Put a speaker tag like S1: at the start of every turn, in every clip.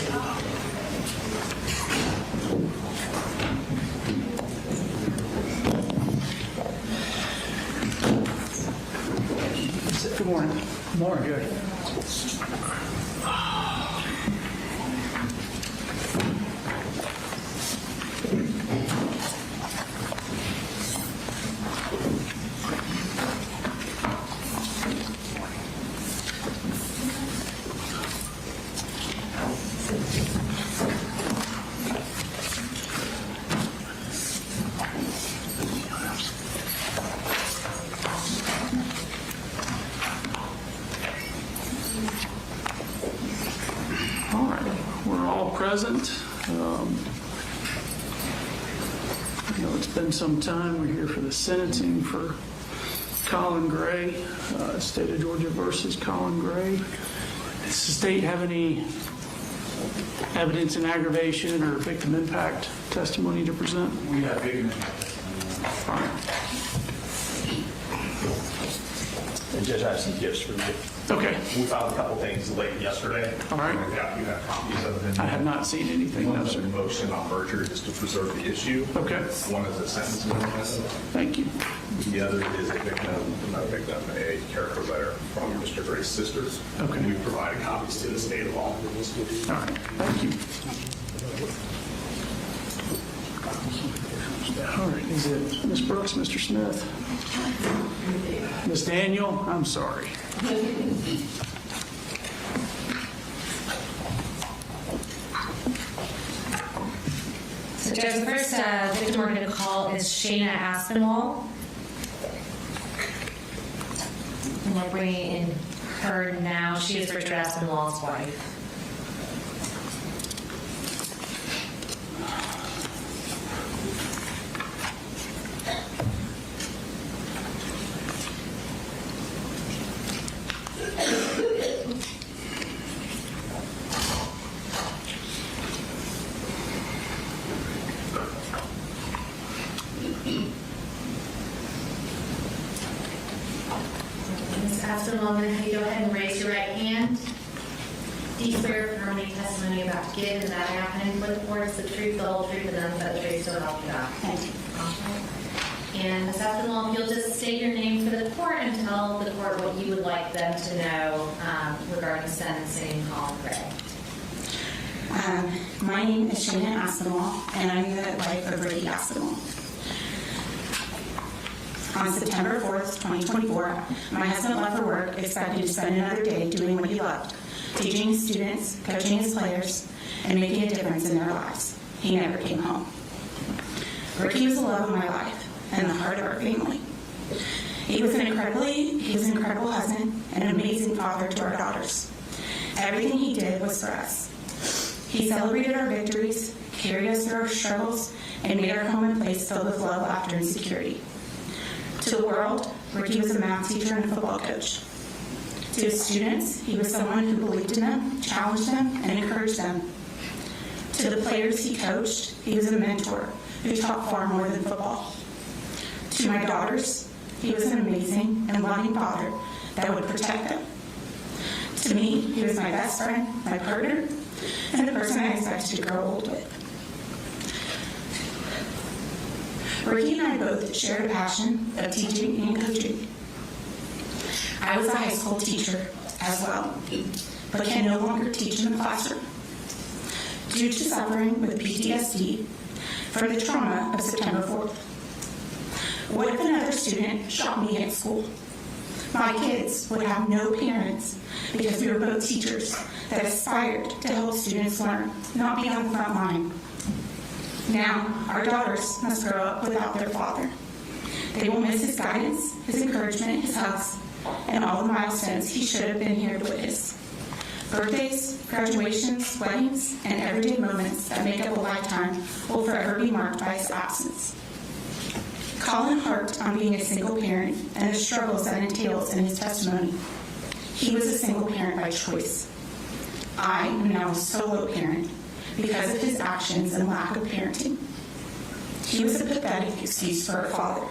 S1: Good morning.
S2: Good morning. Good.
S1: All right, we're all present. I know it's been some time. We're here for the sentencing for Colin Gray, State of Georgia versus Colin Gray. Does the state have any evidence in aggravation or victim impact testimony to present?
S2: We have victim impact testimony.
S1: All right.
S3: And Judge, I have some gifts for you.
S1: Okay.
S3: We found a couple things late yesterday.
S1: All right.
S3: Yeah, you have copies of them.
S1: I have not seen anything,
S3: One
S1: no,
S3: is
S1: sir.
S3: a motion on merger just to preserve the issue.
S1: Okay.
S3: One is a sentence amendment.
S1: Thank you.
S3: The other is a character letter from Mr. Gray's sisters.
S1: Okay.
S3: We provided copies to the state of all.
S1: All right, thank you. All right, is it Ms. Brooks, Mr. Smith? Ms. Daniel, I'm sorry.
S4: So Judge, the first victim we're going to call is Cristina Aspinwall. And we're bringing in her now. She is Richard Aspinwall's wife. Ms. Aspinwall, I'm going to have you go ahead and raise your right hand. Do you swear affirm any testimony you're about to give and that happening for the court is the truth, the whole truth, and nothing but the truth, so help you God?
S5: Thank you.
S4: And Ms. Aspinwall, if you'll just state your name for the court and tell the court what you would like them to know regarding sentencing Colin Gray.
S5: My name is Cristina Aspinwall, and I'm the wife of Ricky Aspinwall. On September 4th, 2024, my husband left for work expecting to spend another day doing what he loved, teaching his students, coaching his players, and making a difference in their lives. He never came home. Ricky was the love of my life and the heart of our family. He was an incredible husband and an amazing father to our daughters. Everything he did was for us. He celebrated our victories, carried us through our struggles, and made our home a place filled with love, laughter, and security. To the world, Ricky was a math teacher and a football coach. To his students, he was someone who believed in them, challenged them, and encouraged them. To the players he coached, he was a mentor who taught far more than football. To my daughters, he was an amazing and loving father that would protect them. To me, he was my best friend, my partner, and the person I expected to grow old with. Ricky and I both shared a passion of teaching and coaching. I was a high school teacher as well, but can no longer teach in the classroom. Due to suffering with PTSD from the trauma of September 4th. What if another student shot me at school? My kids would have no parents because we were both teachers that aspired to help students learn, not be on the front line. Now, our daughters must grow up without their father. They will miss his guidance, his encouragement, his hugs, and all the milestones he should have been here to witness. Birthdays, graduations, weddings, and everyday moments that make up a lifetime will forever be marked by his absence. Colin harped on being a single parent and the struggles that entails in his testimony. He was a single parent by choice. I am now a solo parent because of his actions and lack of parenting. He was a pathetic excuse for a father,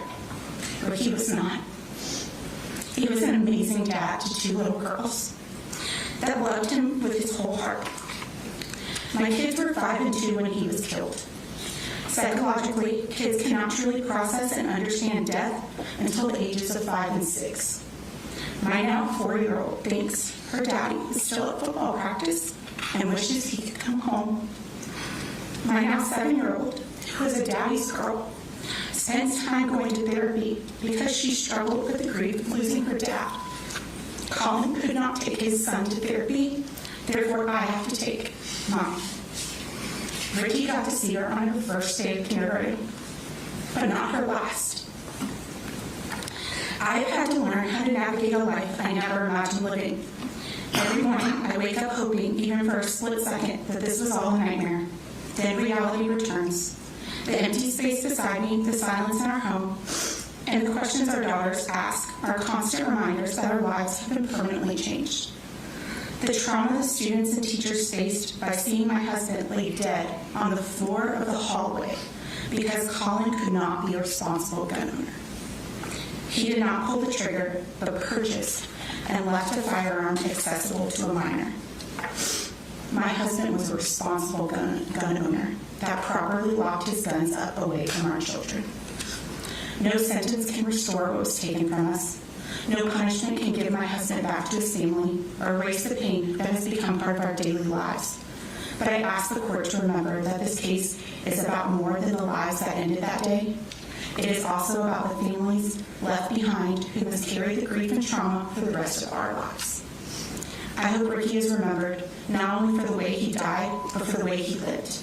S5: but he was not. He was an amazing dad to two little girls that loved him with his whole heart. My kids were 5 and 2 when he was killed. Psychologically, kids cannot truly process and understand death until the ages of 5 and 6. My now 4-year-old thinks her daddy is still at football practice and wishes he could come home. My now 7-year-old, who is a daddy's girl, spends time going to therapy because she struggled with the grief of losing her dad. Colin could not take his son to therapy, therefore I have to take mine. Ricky got to see her on her first day of kindergarten, but not her last. I have had to learn how to navigate a life I never imagined living. Every morning, I wake up hoping, even for a split second, that this was all a nightmare. Then reality returns. The empty space beside me, the silence in our home, and the questions our daughters ask are constant reminders that our lives have been permanently changed. The trauma the students and teachers faced by seeing my husband lay dead on the floor of the hallway because Colin could not be a responsible gun owner. He did not pull the trigger, but purchased and left a firearm accessible to a minor. My husband was a responsible gun owner that properly locked his guns up away from our children. No sentence can restore what was taken from us. No punishment can give my husband back to his family or erase the pain that has become part of our daily lives. But I ask the court to remember that this case is about more than the lives that ended that day. It is also about the families left behind who must carry the grief and trauma for the rest of our lives. I hope Ricky is remembered not only for the way he died, but for the way he lived.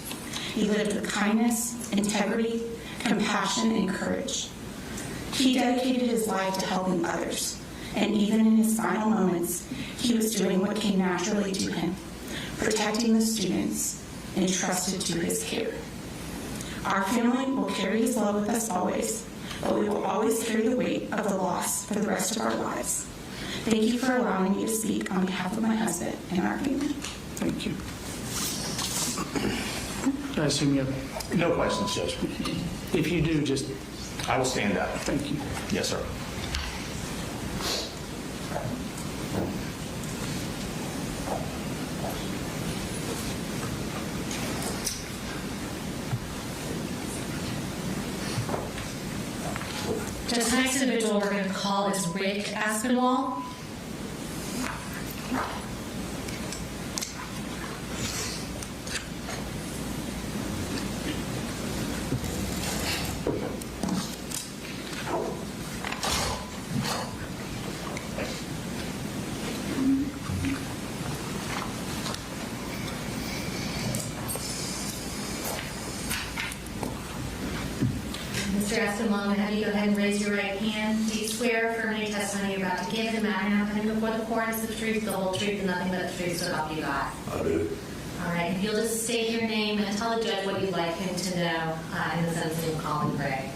S5: He lived with kindness, integrity, compassion, and courage. He dedicated his life to helping others, and even in his final moments, he was doing what came naturally to him, protecting the students entrusted to his care. Our family will carry his love with us always, but we will always carry the weight of the loss for the rest of our lives. Thank you for allowing me to speak on behalf of my husband and our family.
S1: Thank you. I assume you have,
S2: No questions, Judge.
S1: if you do, just
S2: I will stand up.
S1: thank you.
S2: Yes, sir.
S4: This next individual we're going to call is Rick Aspinwall. Mr. Aspinwall, I'm going to have you go ahead and raise your right hand. Do you swear affirm any testimony you're about to give the matter now coming before the court is the truth, the whole truth, and nothing but the truth, so help you God?
S6: I do.
S4: All right, if you'll just state your name and tell the judge what you'd like him to know in the sentencing of Colin Gray.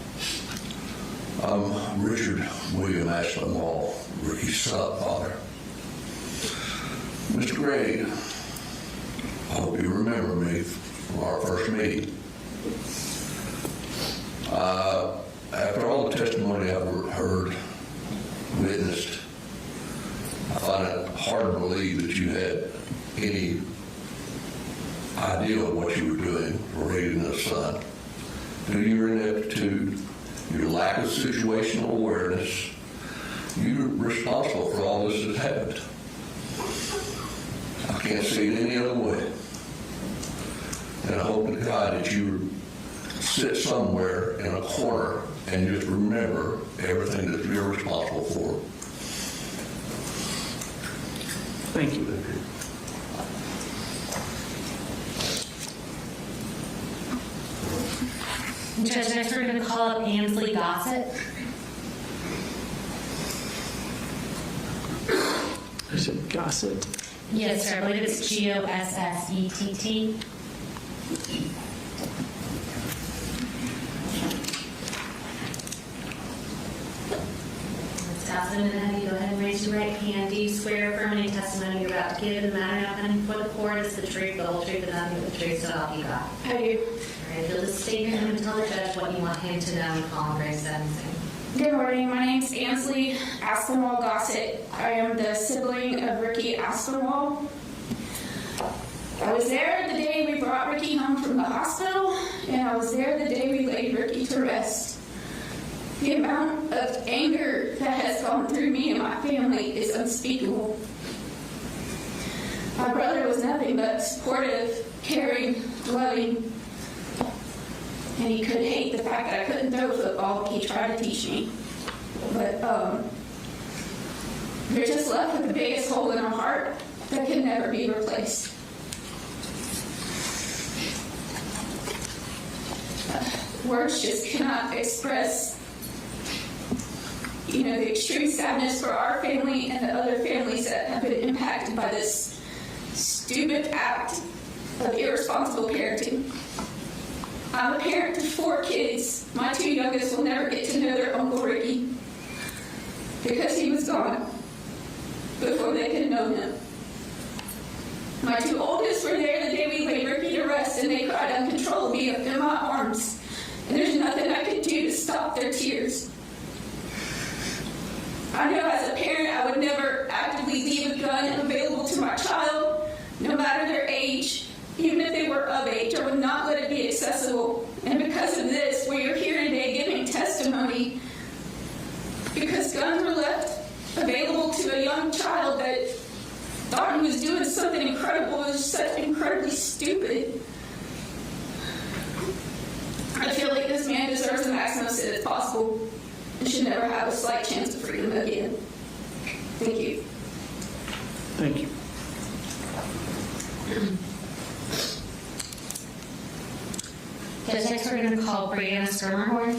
S6: I'm Richard William Aspinwall, Ricky's stepfather. Mr. Gray, I hope you remember me from our first meeting. After all the testimony I've heard, witnessed, I find it hard to believe that you had any idea of what you were doing for raising a son. Due to your ineptitude, your lack of situational awareness, you're responsible for all this that happened. I can't see it any other way. And I hope to God that you sit somewhere in a corner and just remember everything that you're responsible for.
S1: Thank you.
S4: Judge, next we're going to call up Ansley Gossett.
S1: I said Gossett.
S4: Yes, sir. I believe it's Gossett. Ms. Gossett, I'm going to have you go ahead and raise your right hand. Do you swear affirm any testimony you're about to give in the matter now coming before the court is the truth, the whole truth, and nothing but the truth, so help you God?
S5: I do.
S4: All right, if you'll just state your name and tell the judge what you want him to know in Colin Gray's sentencing.
S7: Good morning. My name's Ansley Aspinwall Gossett. I am the sibling of Ricky Aspinwall. I was there the day we brought I was there the day we laid Ricky to rest. The amount of anger that has gone through me and my family is unspeakable. My brother was nothing but supportive, caring, loving, and he could hate the fact that I couldn't throw a football. He tried to teach me. But we're just left with the biggest hole in our heart that can never be replaced. Words just cannot express, the extreme sadness for our family and the other families that have been impacted by this stupid act of irresponsible parenting. I'm a parent to 4 kids. My 2 youngest will never get to know their Uncle Ricky because he was gone before they could know him. My 2 oldest were there the day we laid Ricky to rest, and they cried uncontrollably in my arms. And there's nothing I could do to stop their tears. I know as a parent I would never actively leave a gun available to my child, no matter their age. Even if they were of age, I would not let it be accessible. And because of this, we are here today giving testimony because guns were left available to a young child that thought he was doing something incredible. It was such incredibly stupid. I feel like this man deserves the maximum sentence possible and should never have a slight chance of freedom again. Thank you.
S1: Thank you.
S8: Judge, next we're going to call Mason Schermerhorn.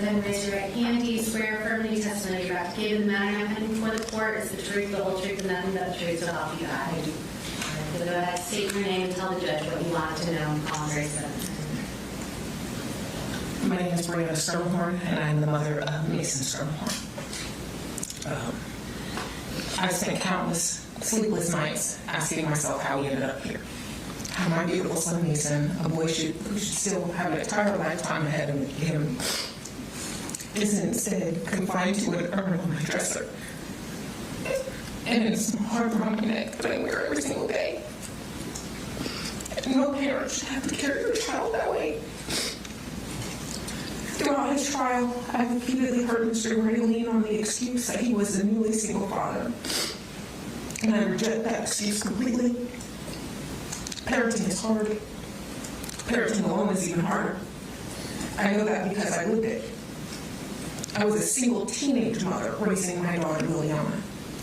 S4: Then raise your right hand. Do you swear affirmity testimony you're about to give in the matter now pending before the court is the truth, the whole truth, and nothing but the truth, so help you God? I do. So go ahead, state your name and tell the judge what you want to know in Colin Gray said.
S9: My name is Mason Schermerhorn, and I'm the mother of Mason Schermerhorn. I've spent countless sleepless nights asking myself how we ended up here. How my beautiful son Mason, a boy who should still have an entire lifetime ahead of him, is instead confined to an urn on my dresser. And it's hard for my neck that I wear every single day. And no parent should have to carry their child that way. Throughout his trial, I've repeatedly heard Mr. Gray lean on the excuse that he was a newly single father. And I reject that excuse completely. Parenting is hard. Parenting alone is even harder. I know that because I lived it. I was a single teenage mother raising my daughter Liliana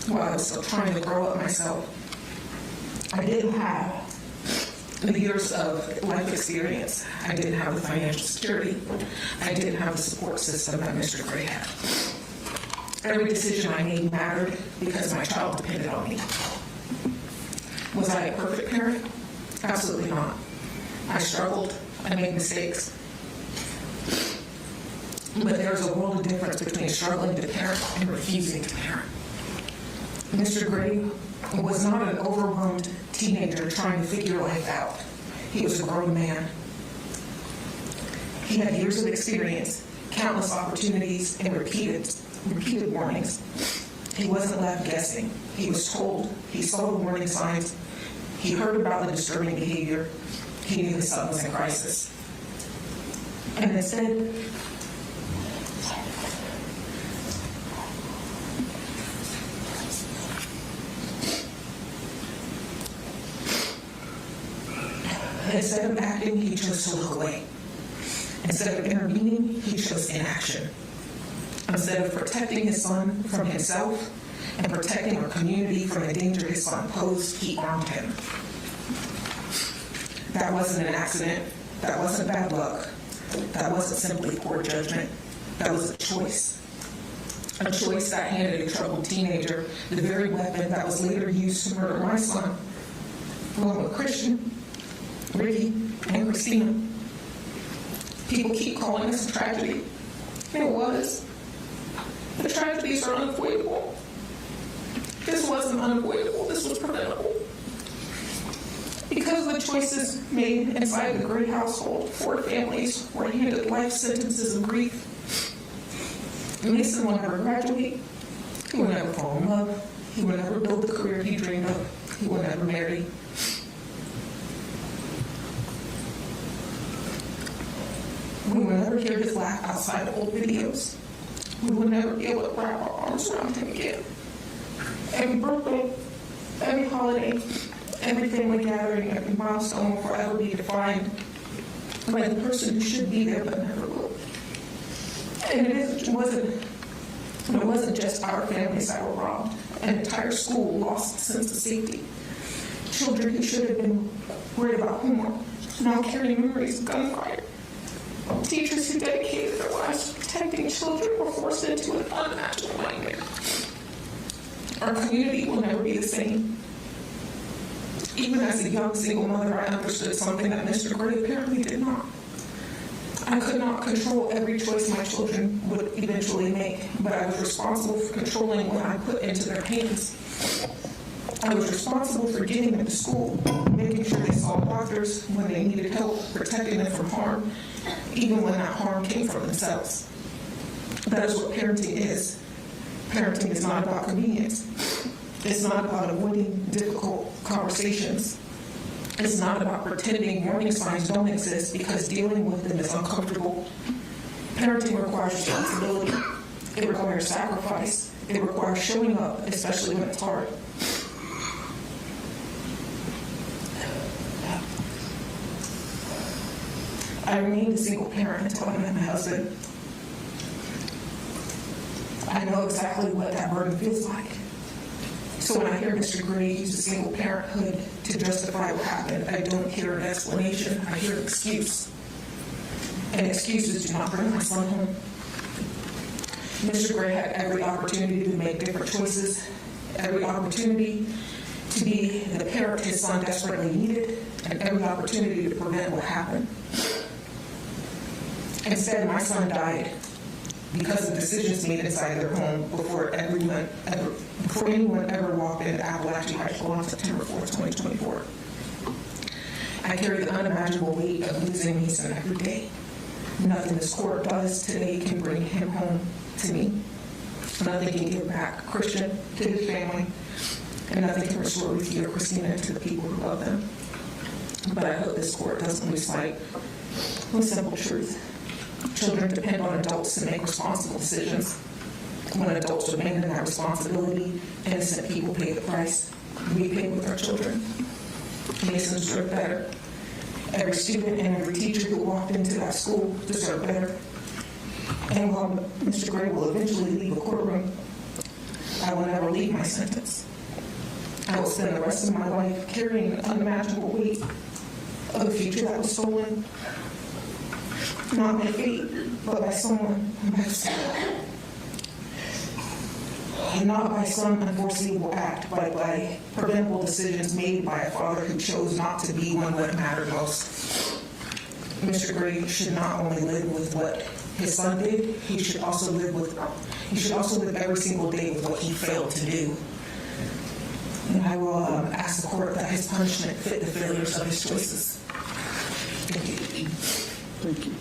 S9: while I was still trying to grow up myself. I didn't have the years of life experience. I didn't have the financial security. I didn't have the support system that Mr. Gray had. Every decision I made mattered because my child depended on me. Was I a perfect parent? Absolutely not. I struggled. I made mistakes. But there's a world of difference between struggling to parent and refusing to parent. Mr. Gray was not an overwhelmed teenager trying to figure life out. He was a grown man. He had years of experience, countless opportunities, and repeated warnings. He wasn't left guessing. He was told. He saw the warning signs. He heard about the disturbing behavior. He knew his son was in crisis. And instead, of acting, he chose to look away. Instead of intervening, he chose inaction. Instead of protecting his son from himself and protecting our community from the danger his son posed, he armed him. That wasn't an accident. That wasn't bad luck. That wasn't simply poor judgment. That was a choice. A choice that handed a troubled teenager the very weapon that was later used to murder my son, along with Christian, Ricky, and Cristina. People keep calling this a tragedy. It was. The tragedies are unavoidable. This wasn't unavoidable. This was preventable. Because of the choices made inside the Gray household, 4 families were handed life sentences of grief. Mason will never graduate. He will never fall in love. He will never build the career he dreamed of. He will never marry. We will never hear his laugh outside old videos. We will never be able to wrap our arms around him again. Every birthday, every holiday, every family gathering, every milestone will forever be defined by the person who should be there but never will. And it wasn't just our families that were robbed. An entire school lost a sense of safety. Children who should have been worried about homework now carry memories of gunfire. Teachers who dedicated their lives to protecting children were forced into an unimaginable nightmare. Our community will never be the same. Even as a young single mother, I understood something that Mr. Gray apparently did not. I could not control every choice my children would eventually make, but I was responsible for controlling what I put into their hands. I was responsible for getting them to school, making sure they saw doctors when they needed help, protecting them from harm, even when that harm came from themselves. That is what parenting is. Parenting is not about convenience. It's not about avoiding difficult conversations. It's not about pretending warning signs don't exist because dealing with them is uncomfortable. Parenting requires responsibility. It requires sacrifice. It requires showing up, especially when it's hard. I remained a single parent until I met my husband. I know exactly what that burden feels like. So when I hear Mr. Gray use a single parenthood to justify what happened, I don't hear an explanation, I hear an excuse. And excuses do not bring my son home. Mr. Gray had every opportunity to make different choices, every opportunity to be the parent his son desperately needed, and every opportunity to prevent what happened. Instead, my son died because of decisions made inside their home before anyone ever walked into Apalachee High School on September 4th, 2024. I carry the unimaginable weight of losing Mason every day. Nothing this court does today can bring him home to me. Nothing can give back Christian to his family, and nothing can restore Ricky or Cristina to the people who love them. But I hope this court doesn't lose sight of simple truth. Children depend on adults to make responsible decisions. When adults abandon that responsibility, innocent people pay the price. We pay with our children. Mason deserved better. Every student and every teacher who walked into that school deserved better. And while Mr. Gray will eventually leave a courtroom, I will never leave my sentence. I will spend the rest of my life carrying an unimaginable weight of a future that was stolen. Not by fate, but by someone by and not by some unforeseeable act, but by preventable decisions made by a father who chose not to be when what mattered most. Mr. Gray should not only live with what his son did, he should also live every single day with what he failed to do. And I will ask the court that his punishment fit the failures of his choices. Thank you.
S1: Thank you.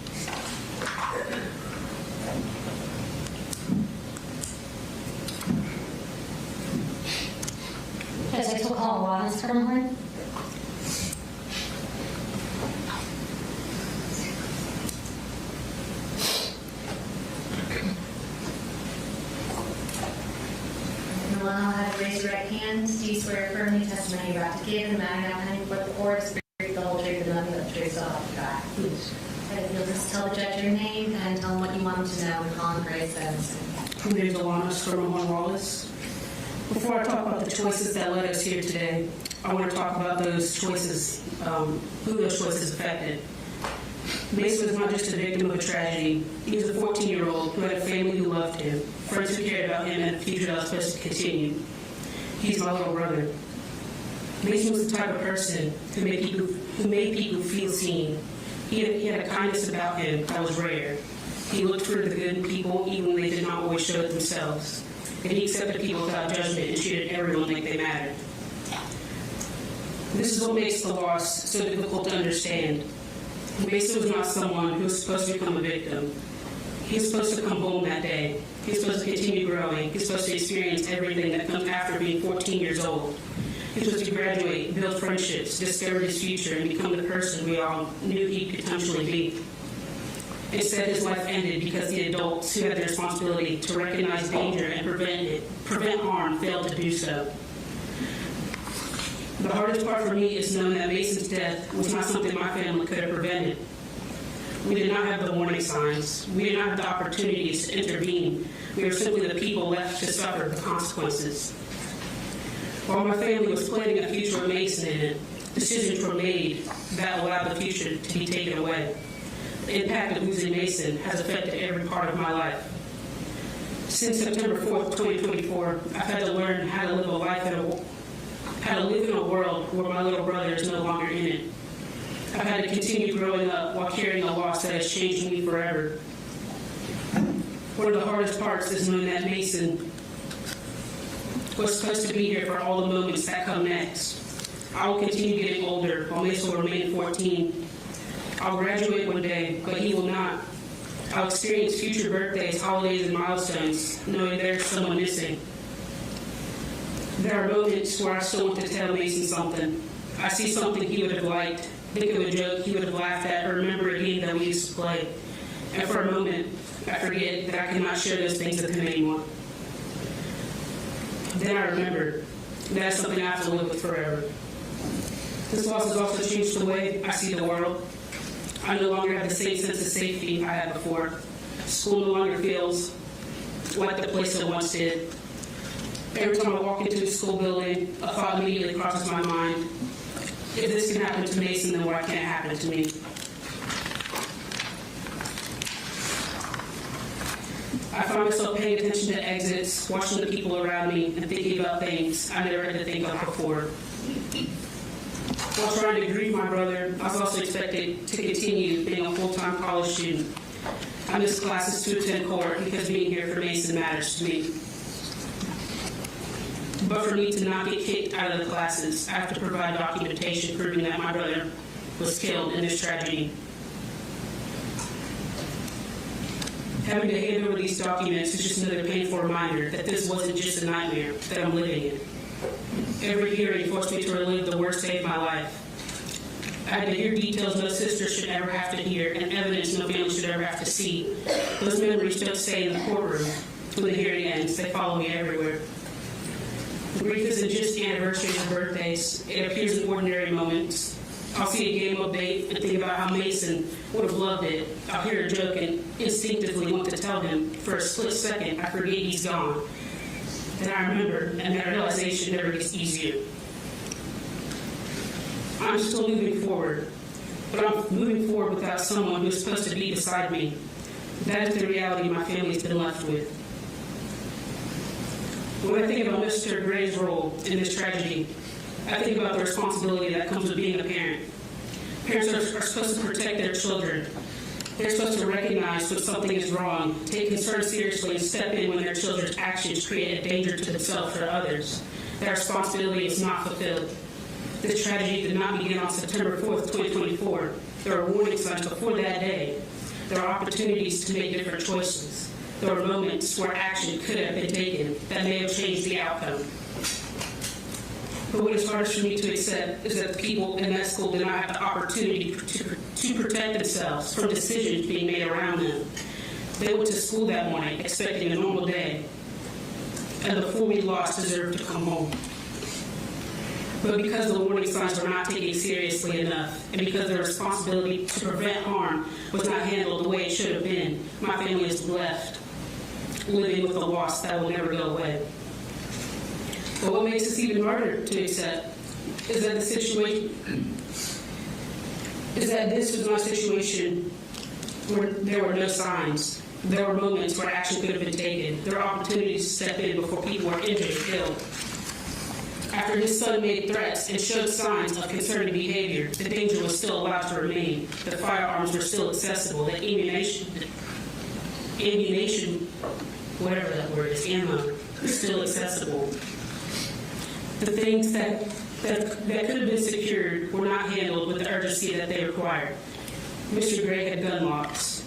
S8: Does I still call Mason Schermerhorn?
S4: You'll now have to raise your right hand. Do you swear affirming the testimony you're about to give in the matter now pending before the court is the whole truth and nothing but the truth, so help you God? And you'll just tell the judge your name and tell him what you want him to know when Colin Gray says.
S10: My name is Mason Schermerhorn Wallace. Before I talk about the choices that led us here today, I want to talk about those choices, who those choices affected. Mason was not just a victim of a tragedy. He was a 14-year-old who had a family who loved him, friends who cared about him, and a future that was supposed to continue. He's my little brother. Mason was the type of person who made people feel seen. He had a kindness about him that was rare. He looked for the good in people even when they did not always show it themselves. And he accepted people without judgment and treated everyone like they mattered. This is what makes the loss so difficult to understand. Mason was not someone who was supposed to become a victim. He was supposed to come home that day. He was supposed to continue growing. He was supposed to experience everything that comes after being 14 years old. He was supposed to graduate, build friendships, discover his future, and become the person we all knew he could potentially be. Instead, his life ended because the adults who had the responsibility to recognize danger and prevent harm failed to do so. The hardest part for me is knowing that Mason's death was not something my family could have prevented. We did not have the warning signs. We did not have the opportunities to intervene. We were simply the people left to suffer the consequences. While my family was planning a future with Mason in it, decisions were made that allowed the future to be taken away. The impact of losing Mason has affected every part of my life. Since September 4th, 2024, I've had to learn how to live a life how to live in a world where my little brother is no longer in it. I've had to continue growing up while carrying a loss that has changed me forever. One of the hardest parts is knowing that Mason was supposed to be here for all the moments that come next. I will continue getting older while Mason will remain 14. I'll graduate one day, but he will not. I'll experience future birthdays, holidays, and milestones, knowing there's someone missing. There are moments where I still want to tell Mason something. I see something he would have liked, think of a joke he would have laughed at, or remember a game that we used to play. And for a moment, I forget that I cannot share those things with him anymore. Then I remember that's something I have to live with forever. This loss has also changed the way I see the world. I no longer have the same sense of safety I had before. School no longer feels like the place it once did. Every time I walk into a school building, a thought immediately crosses my mind. If this can happen to Mason, then why can't it happen to me? I find myself paying attention to exits, watching the people around me, and thinking about things I never had to think of before. While trying to grieve my brother, I was also expected to continue being a full-time college student. I missed classes to attend court because being here for Mason matters to me. But for me to not get kicked out of the classes, I have to provide documentation proving that my brother was killed in this tragedy. Having to hand over these documents is just another painful reminder that this wasn't just a nightmare that I'm living in. Every hearing forced me to relive the worst day of my life. I had to hear details no sister should ever have to hear and evidence no family should ever have to see. Those memories don't stay in the courtroom. When the hearing ends, they follow me everywhere. Grief isn't just anniversaries and birthdays. It appears in ordinary moments. I'll see a game update and think about how Mason would have loved it. I'll hear a joke and instinctively want to tell him. For a split second, I forget he's gone. Then I remember, and that realization never gets easier. I'm still moving forward, but I'm moving forward without someone who's supposed to be beside me. That is the reality my family's been left with. When I think about Mr. Gray's role in this tragedy, I think about the responsibility that comes with being a parent. Parents are supposed to protect their children. They're supposed to recognize when something is wrong, take concern seriously, and step in when their children's actions create a danger to themselves or others. That responsibility is not fulfilled. This tragedy did not begin on September 4th, 2024. There were warning signs before that day. There are opportunities to make different choices. There were moments where action could have been taken that may have changed the outcome. But what is hardest for me to accept is that the people in that school did not have the opportunity to protect themselves from decisions being made around them. They went to school that morning expecting a normal day, and the fool we lost deserved to come home. But because the warning signs were not taken seriously enough, and because the responsibility to prevent harm was not handled the way it should have been, my family is left living with a loss that will never go away. But what makes this even harder to accept is that this was not a situation where there were no signs. There were moments where action could have been taken. There were opportunities to step in before people were injured or killed. After his son made threats and showed signs of concerning behavior, the danger was still allowed to remain. The firearms were still accessible. The ammunition, whatever that word is, ammo, was still accessible. The things that that could have been secured were not handled with the urgency that they required. Mr. Gray had gun locks,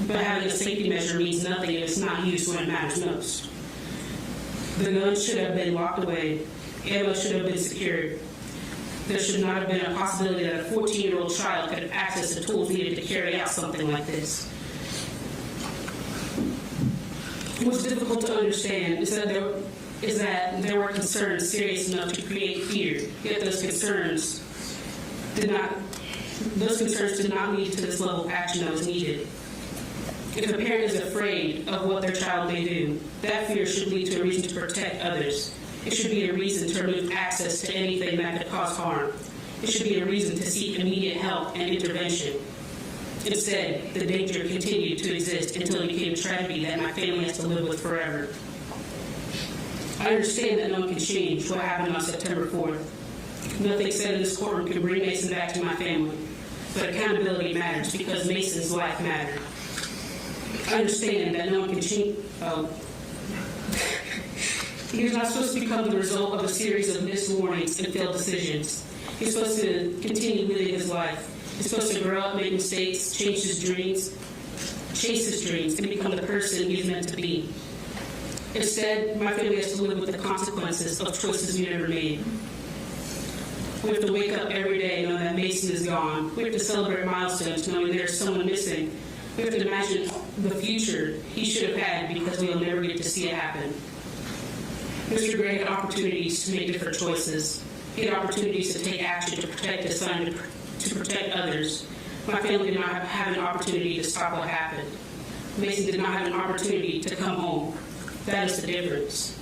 S10: but having a safety measure means nothing if it's not used when it matters most. The guns should have been locked away, ammo should have been secured. There should not have been a possibility that a 14-year-old child could have access to tools needed to carry out something like this. What's difficult to understand is that there were concerns serious enough to create fear, yet those concerns did not lead to this level of action that was needed. If a parent is afraid of what their child may do, that fear should lead to a reason to protect others. It should be a reason to remove access to anything that could cause harm. It should be a reason to seek immediate help and intervention. Instead, the danger continued to exist until it became a tragedy that my family has to live with forever. I understand that no one can change what happened on September 4th. Nothing said in this courtroom can bring Mason back to my family, but accountability matters because Mason's life mattered. I understand that no one can change. He was not supposed to become the result of a series of missed warnings and failed decisions. He's supposed to continue living his life. He's supposed to grow up, make mistakes, chase his dreams, and become the person he's meant to be. Instead, my family has to live with the consequences of choices we never made. We have to wake up every day knowing that Mason is gone. We have to celebrate milestones knowing there's someone missing. We have to imagine the future he should have had because we'll never get to see it happen. Mr. Gray had opportunities to make different choices. He had opportunities to take action to protect his son, to protect others. My family did not have an opportunity to stop what happened. Mason did not have an opportunity to come home. That is the difference.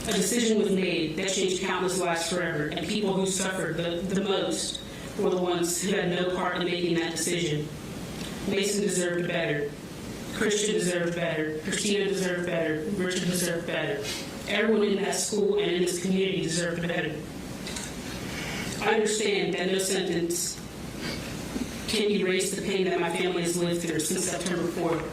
S10: A decision was made that changed countless lives forever, and people who suffered the most were the ones who had no part in making that decision. Mason deserved better. Christian deserved better. Cristina deserved better. Richard deserved better. Everyone in that school and in this community deserved better. I understand that no sentence can erase the pain that my family has lived through since September 4th.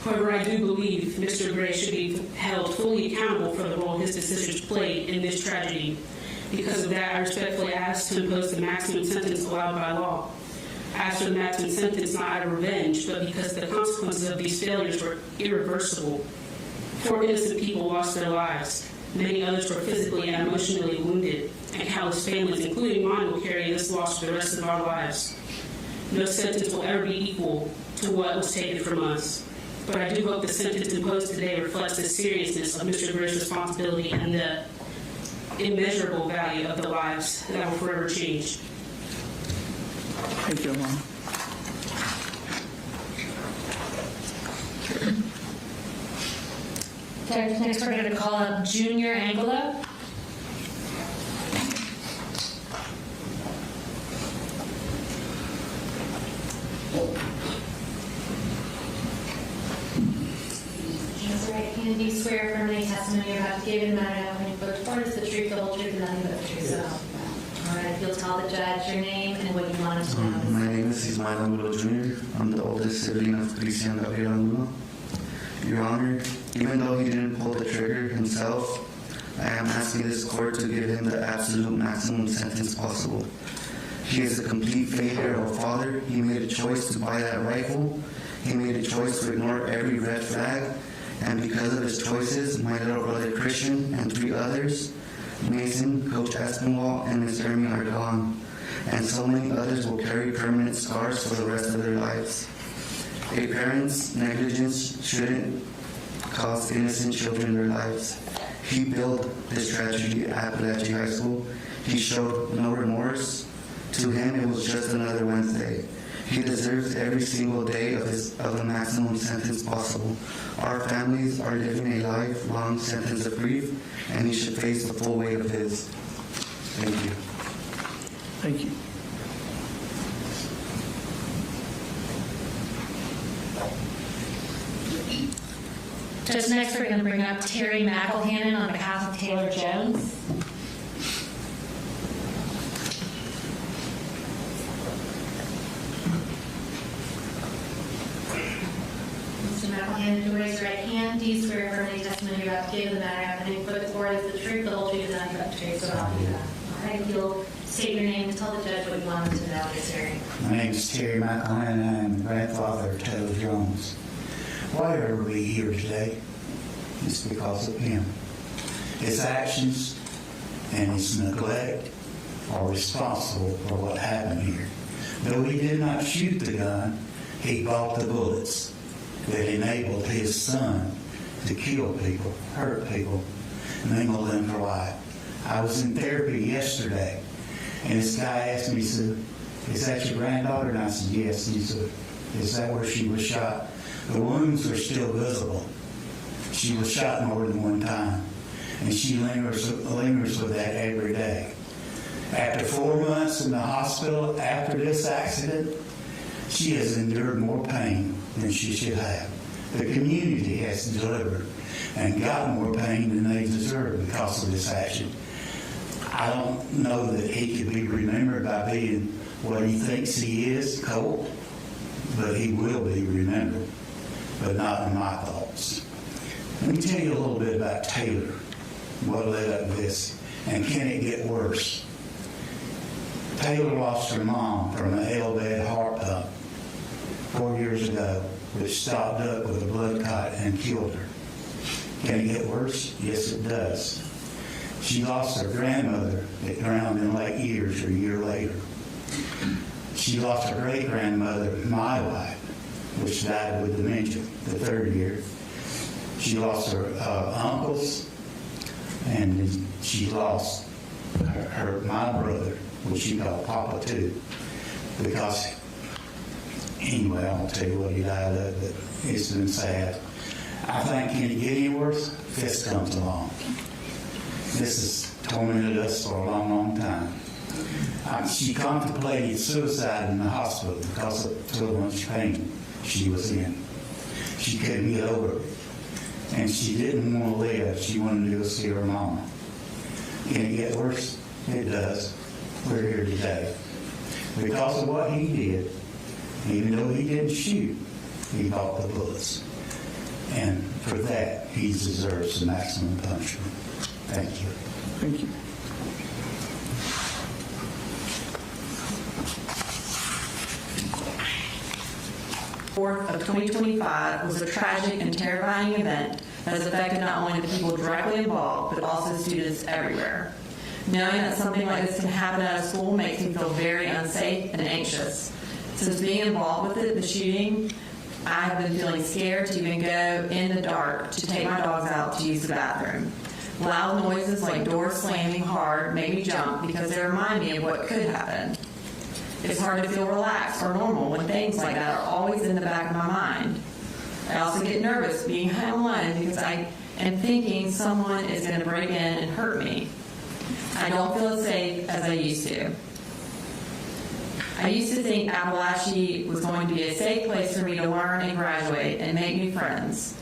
S10: However, I do believe Mr. Gray should be held fully accountable for the role his decisions played in this tragedy. Because of that, I respectfully ask to impose the maximum sentence allowed by law. I ask for the maximum sentence not out of revenge, but because the consequences of these failures were irreversible. 4 innocent people lost their lives. Many others were physically and emotionally wounded, and countless families, including mine, will carry this loss for the rest of our lives. No sentence will ever be equal to what was taken from us. But I do hope the sentence imposed today reflects the seriousness of Mr. Gray's responsibility and the immeasurable value of the lives that will forever change.
S1: Thank you, Alana.
S8: Next, we're going to call up Junior Angulo.
S4: Raise your right hand. Do you swear affirm any testimony you're about to give in the matter of any book report is the truth, the whole truth, and nothing but the truth? So, all right, if you'll tell the judge your name and what you want us to know.
S11: My name is Ismael Angulo Jr. I'm the oldest sibling of Cristina Irimie. Your Honor, even though he didn't pull the trigger himself, I am asking this court to give him the absolute maximum sentence possible. He is a complete failure of a father. He made a choice to buy that rifle. He made a choice to ignore every red flag. And because of his choices, my little brother Christian and 3 others, Mason, Coach Aspinwall, and Ms. Irimie are gone. And so many others will carry permanent scars for the rest of their lives. A parent's negligence shouldn't cost innocent children their lives. He built this tragedy at Apalachee High School. He showed no remorse. To him, it was just another Wednesday. He deserves every single day of the maximum sentence possible. Our families are living a lifelong sentence of grief, and he should face the full weight of his. Thank you.
S1: Thank you.
S8: Just next, we're going to bring up Terry McElhannon on behalf of Taylor Jones.
S4: Mr. McElhannon, to raise your right hand. Do you swear affirm any testimony you're about to give in the matter happening before the court is the truth, the whole truth, and nothing but the truth, so help you God? All right, if you'll state your name and tell the judge what you want him to know at this hearing.
S12: My name is Terry McElhannon. I am the grandfather of Taylor Jones. Why are we here today? It's because of him. His actions and his neglect are responsible for what happened here. Though he did not shoot the gun, he bought the bullets that enabled his son to kill people, hurt people, mangle them for life. I was in therapy yesterday, and this guy asked me, he said, "Is that your granddaughter?" And I said, "Yes." And he said, "Is that where she was shot?" The wounds are still visible. She was shot more than one time, and she lingers with that every day. After 4 months in the hospital after this accident, she has endured more pain than she should have. The community has delivered and gotten more pain than they deserve because of this action. I don't know that he could be remembered by being what he thinks he is, Colt, but he will be remembered, but not in my thoughts. Let me tell you a little bit about Taylor, what led up to this, and can it get worse? Taylor lost her mom from an L-bed heart pump 4 years ago, which stopped up with a blood clot and killed her. Can it get worse? Yes, it does. She lost her grandmother that drowned in Lake Erie a year later. She lost her great-grandmother, my wife, which died with dementia the third year. She lost her uncles, and she lost my brother, which she called Papa too, because anyway, I won't tell you what he died of, but it's been sad. I think, can it get any worse? This comes along. This has tormented us for a long, long time. She contemplated suicide in the hospital because of so much pain she was in. She couldn't get over it. And she didn't want to live. She wanted to go see her mama. Can it get worse? It does. We're here today. Because of what he did, even though he didn't shoot, he bought the bullets. And for that, he deserves the maximum punishment. Thank you.
S1: Thank you.
S13: Of 2025 was a tragic and terrifying event that has affected not only the people directly involved, but also students everywhere. Knowing that something like this can happen at a school makes me feel very unsafe and anxious. Since being involved with the shooting, I have been feeling scared to even go in the dark to take my dogs out to use the bathroom. Loud noises like doors slamming hard make me jump because they remind me of what could happen. It's hard to feel relaxed or normal when things like that are always in the back of my mind. I also get nervous being home alone because I am thinking someone is going to break in and hurt me. I don't feel as safe as I used to. I used to think Apalachee was going to be a safe place for me to learn and graduate and make new friends.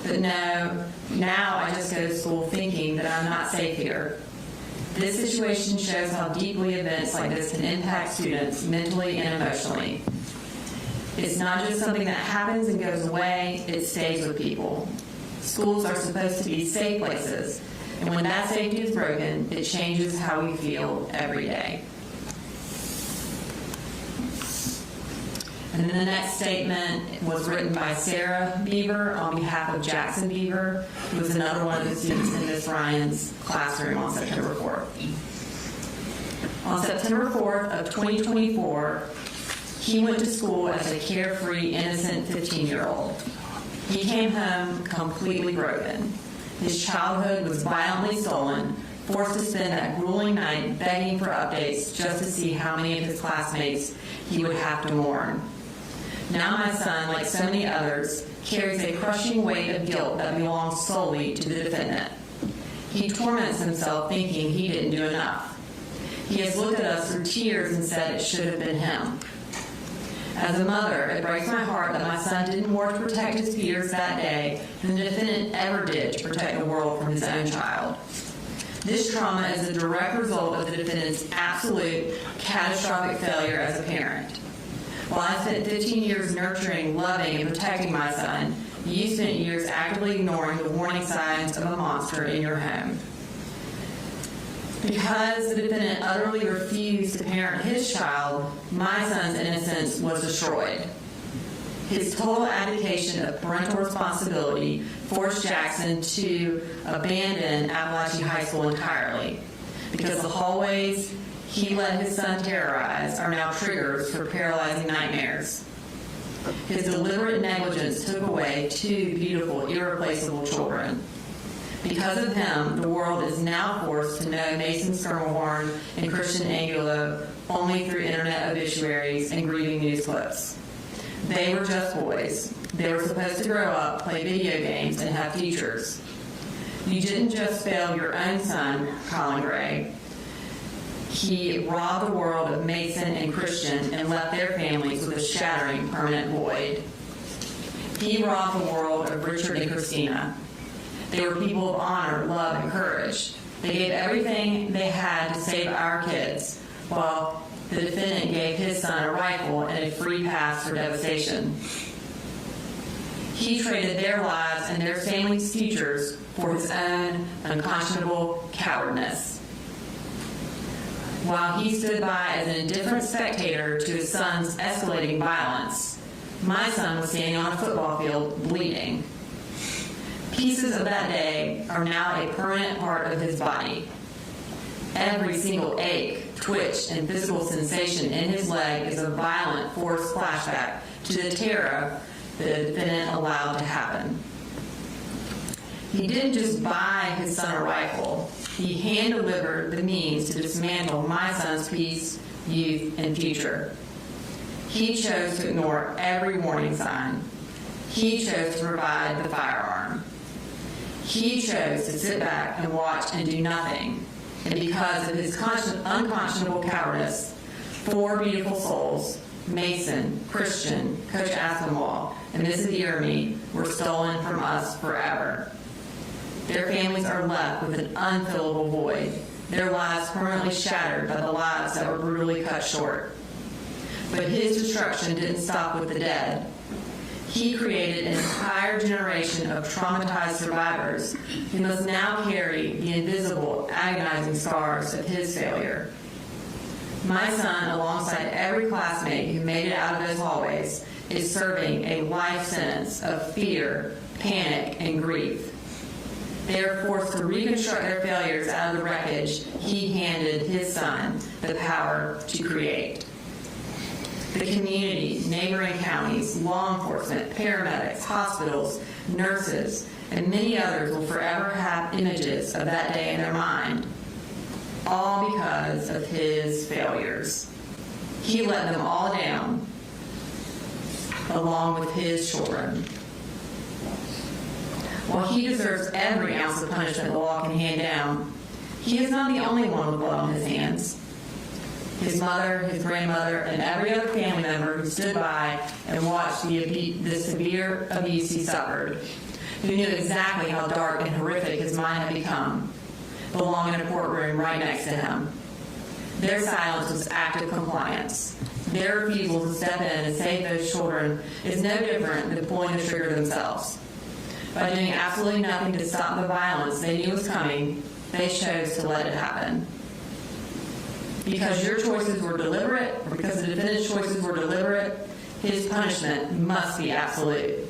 S13: But no, now I just go to school thinking that I'm not safe here. This situation shows how deeply events like this can impact students mentally and emotionally. It's not just something that happens and goes away, it stays with people. Schools are supposed to be safe places, and when that safety is broken, it changes how we feel every day. And then the next statement was written by Sarah Beaver on behalf of Jackson Beaver, who was another one of the students in Miss Ryan's classroom on September 4th. On September 4th of 2024, he went to school as a carefree, innocent 15-year-old. He came home completely broken. His childhood was violently stolen, forced to spend that grueling night begging for updates just to see how many of his classmates he would have to mourn. Now my son, like so many others, carries a crushing weight of guilt that belongs solely to the defendant. He torments himself thinking he didn't do enough. He has looked at us through tears and said it should have been him. As a mother, it breaks my heart that my son didn't more to protect his peers that day than the defendant ever did to protect the world from his own child. This trauma is a direct result of the defendant's absolute catastrophic failure as a parent. While I spent 15 years nurturing, loving, and protecting my son, you spent years actively ignoring the warning signs of a monster in your home. Because the defendant utterly refused to parent his child, my son's innocence was destroyed. His total abdication of parental responsibility forced Jackson to abandon Apalachee High School entirely, because the hallways he let his son terrorize are now triggers for paralyzing nightmares. His deliberate negligence took away two beautiful, irreplaceable children. Because of him, the world is now forced to know Mason Schermerhorn and Christian Angulo only through internet obituaries and grieving news clips. They were just boys. They were supposed to grow up, play video games, and have futures. You didn't just fail your own son, Colin Gray. He robbed the world of Mason and Christian and left their families with a shattering permanent void. He robbed the world of Richard and Cristina. They were people of honor, love, and courage. They gave everything they had to save our kids, while the defendant gave his son a rifle and a free pass for devastation. He traded their lives and their families' futures for his own unconscionable cowardness. While he stood by as an indifferent spectator to his son's escalating violence, my son was standing on a football field bleeding. Pieces of that day are now a permanent part of his body. Every single ache, twitch, and physical sensation in his leg is a violent, forced flashback to the terror the defendant allowed to happen. He didn't just buy his son a rifle. He hand-delivered the means to dismantle my son's peace, youth, and future. He chose to ignore every warning sign. He chose to provide the firearm. He chose to sit back and watch and do nothing. And because of his unconscionable cowardice, 4 beautiful souls, Mason, Christian, Coach Aspinwall, and Mrs. Irimie, were stolen from us forever. Their families are left with an unfillable void, their lives permanently shattered by the lives that were brutally cut short. But his destruction didn't stop with the dead. He created an entire generation of traumatized survivors who must now carry the invisible, agonizing scars of his failure. My son, alongside every classmate who made it out of those hallways, is serving a life sentence of fear, panic, and grief. They are forced to reconstruct their failures out of the wreckage he handed his son the power to create. The community, neighboring counties, law enforcement, paramedics, hospitals, nurses, and many others will forever have images of that day in their mind, all because of his failures. He let them all down, along with his children. While he deserves every ounce of punishment the law can hand down, he is not the only one with blood on his hands. His mother, his grandmother, and every other family member who stood by and watched the severe abuse he suffered, who knew exactly how dark and horrific his mind had become, belong in a courtroom right next to him. Their silence was active compliance. Their refusal to step in and save those children is no different than pulling the trigger themselves. By doing absolutely nothing to stop the violence they knew was coming, they chose to let it happen. Because your choices were deliberate, or because the defendant's choices were deliberate, his punishment must be absolute.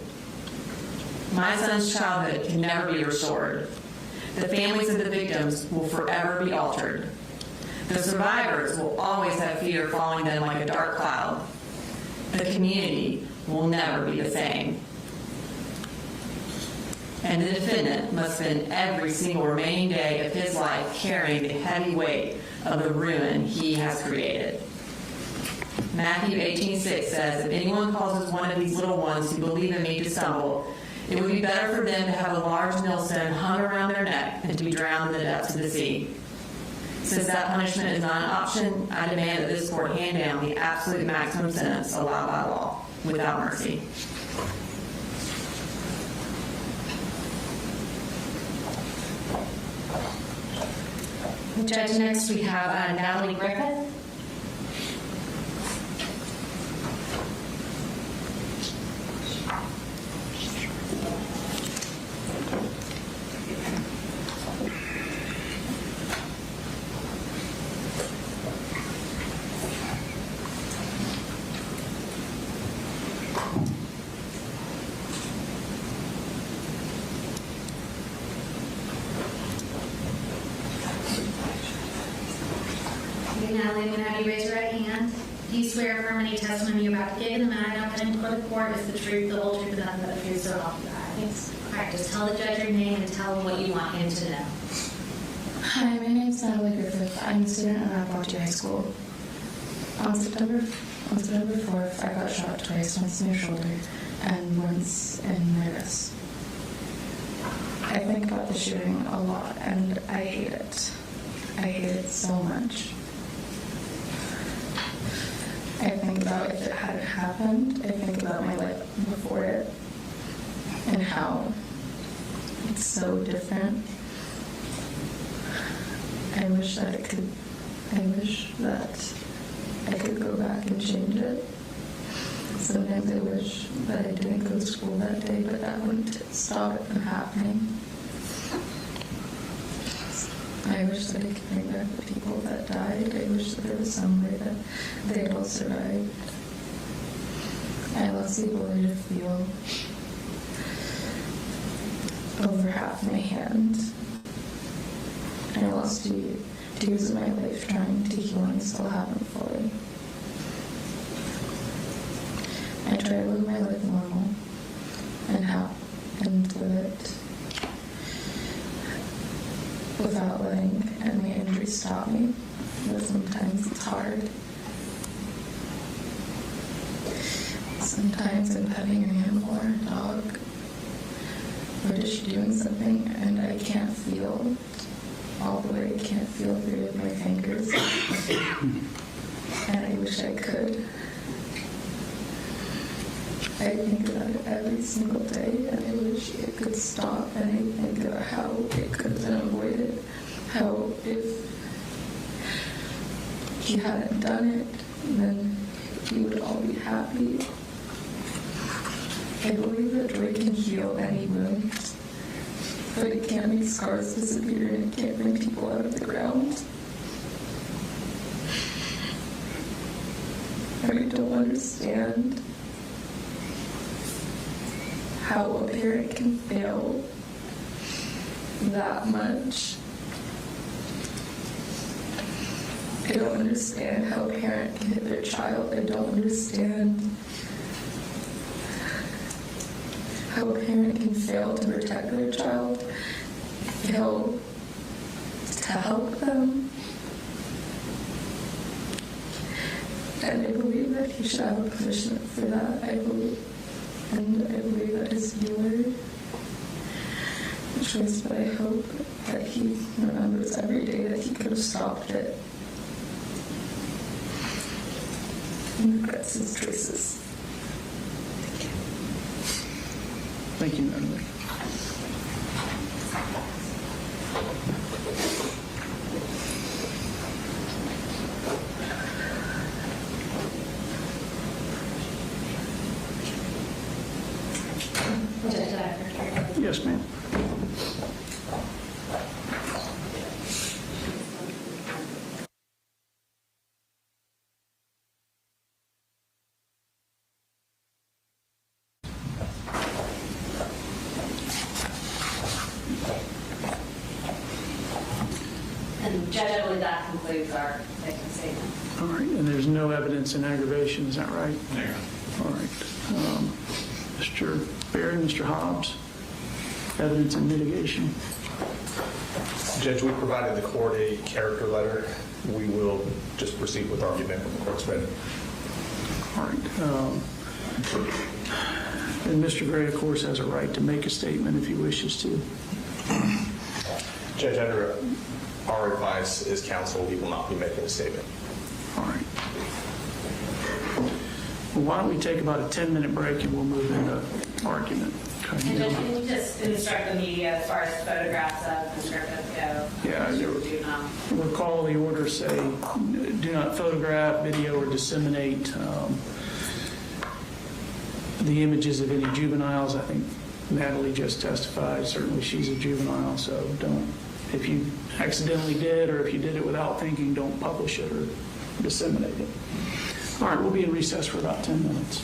S13: My son's childhood can never be restored. The families of the victims will forever be altered. The survivors will always have fear following them like a dark cloud. The community will never be the same. And the defendant must spend every single remaining day of his life carrying the heavy weight of the ruin he has created. Matthew 18:6 says, "If anyone causes one of these little ones who believe in me to stumble, it would be better for them to have a large millstone hung around their neck than to be drowned in the depths of the sea." Since that punishment is not an option, I demand that this court hand down the absolute maximum sentence allowed by law, without mercy.
S8: Judge, next we have Natalie Griffith.
S4: you swear affirm any testimony you're about to give in the matter now pending before the court is the truth, the whole truth, and nothing but the truth, so help you God? Yes. All right, just tell the judge your name and tell him what you want him to know.
S5: Hi, my name's Natalie Griffith. I'm a student at Apalachee High School. On September 4th, I got shot twice, once in my shoulder and once in my wrist. I think about the shooting a lot, and I hate it. I hate it so much. I think about if it hadn't happened. I think about my life before it and how it's so different. I wish that I could go back and change it. Sometimes I wish that I didn't go to school that day, but that wouldn't stop it from happening. I wish that I could bring back the people that died. I wish that there was some way that they all survived. I lost the ability to feel over half my hand. I lost 2 years of my life trying to heal and I still haven't fully. I try to live my life normal and live it without letting any injury stop me, but sometimes it's hard. Sometimes I'm petting an animal or a dog or just doing something and I can't feel all the way. I can't feel 3 of my fingers. And I wish I could. I think about it every single day, and I wish it could stop, and I think about how it could have been avoided, how if he hadn't done it, then we would all be happy. I believe that joy can heal any wound, but it can't make scars disappear, and it can't bring people out of the ground. I don't understand how a parent can fail that much. I don't understand how a parent can hit their child. I don't understand how a parent can fail to protect their child, fail to help them. And I believe that he should have a punishment for that. I believe that his healer choice, but I hope that he remembers every day that he could have stopped it and regrets his choices.
S1: Thank you, Natalie. Yes, ma'am.
S4: And Judge, I believe that concludes our second statement.
S1: All right, and there's no evidence in aggravation, is that right?
S2: No.
S1: All right. Mr. Baird, Mr. Hobbs, evidence in mitigation.
S3: Judge, we provided the court a character letter. We will just proceed with argument when the court's ready.
S1: All right. And Mr. Gray, of course, has a right to make a statement if he wishes to.
S3: Judge, under our advice as counsel, we will not be making a statement.
S1: All right. Well, why don't we take about a 10-minute break and we'll move into argument.
S4: And Judge, can you just instruct the media as far as photographs of the script go?
S1: Yeah,
S4: Do not.
S1: recall the order say, do not photograph, video, or disseminate the images of any juveniles. I think Natalie just testified. Certainly she's a juvenile, so don't, if you accidentally did or if you did it without thinking, don't publish it or disseminate it. All right, we'll be in recess for about 10 minutes.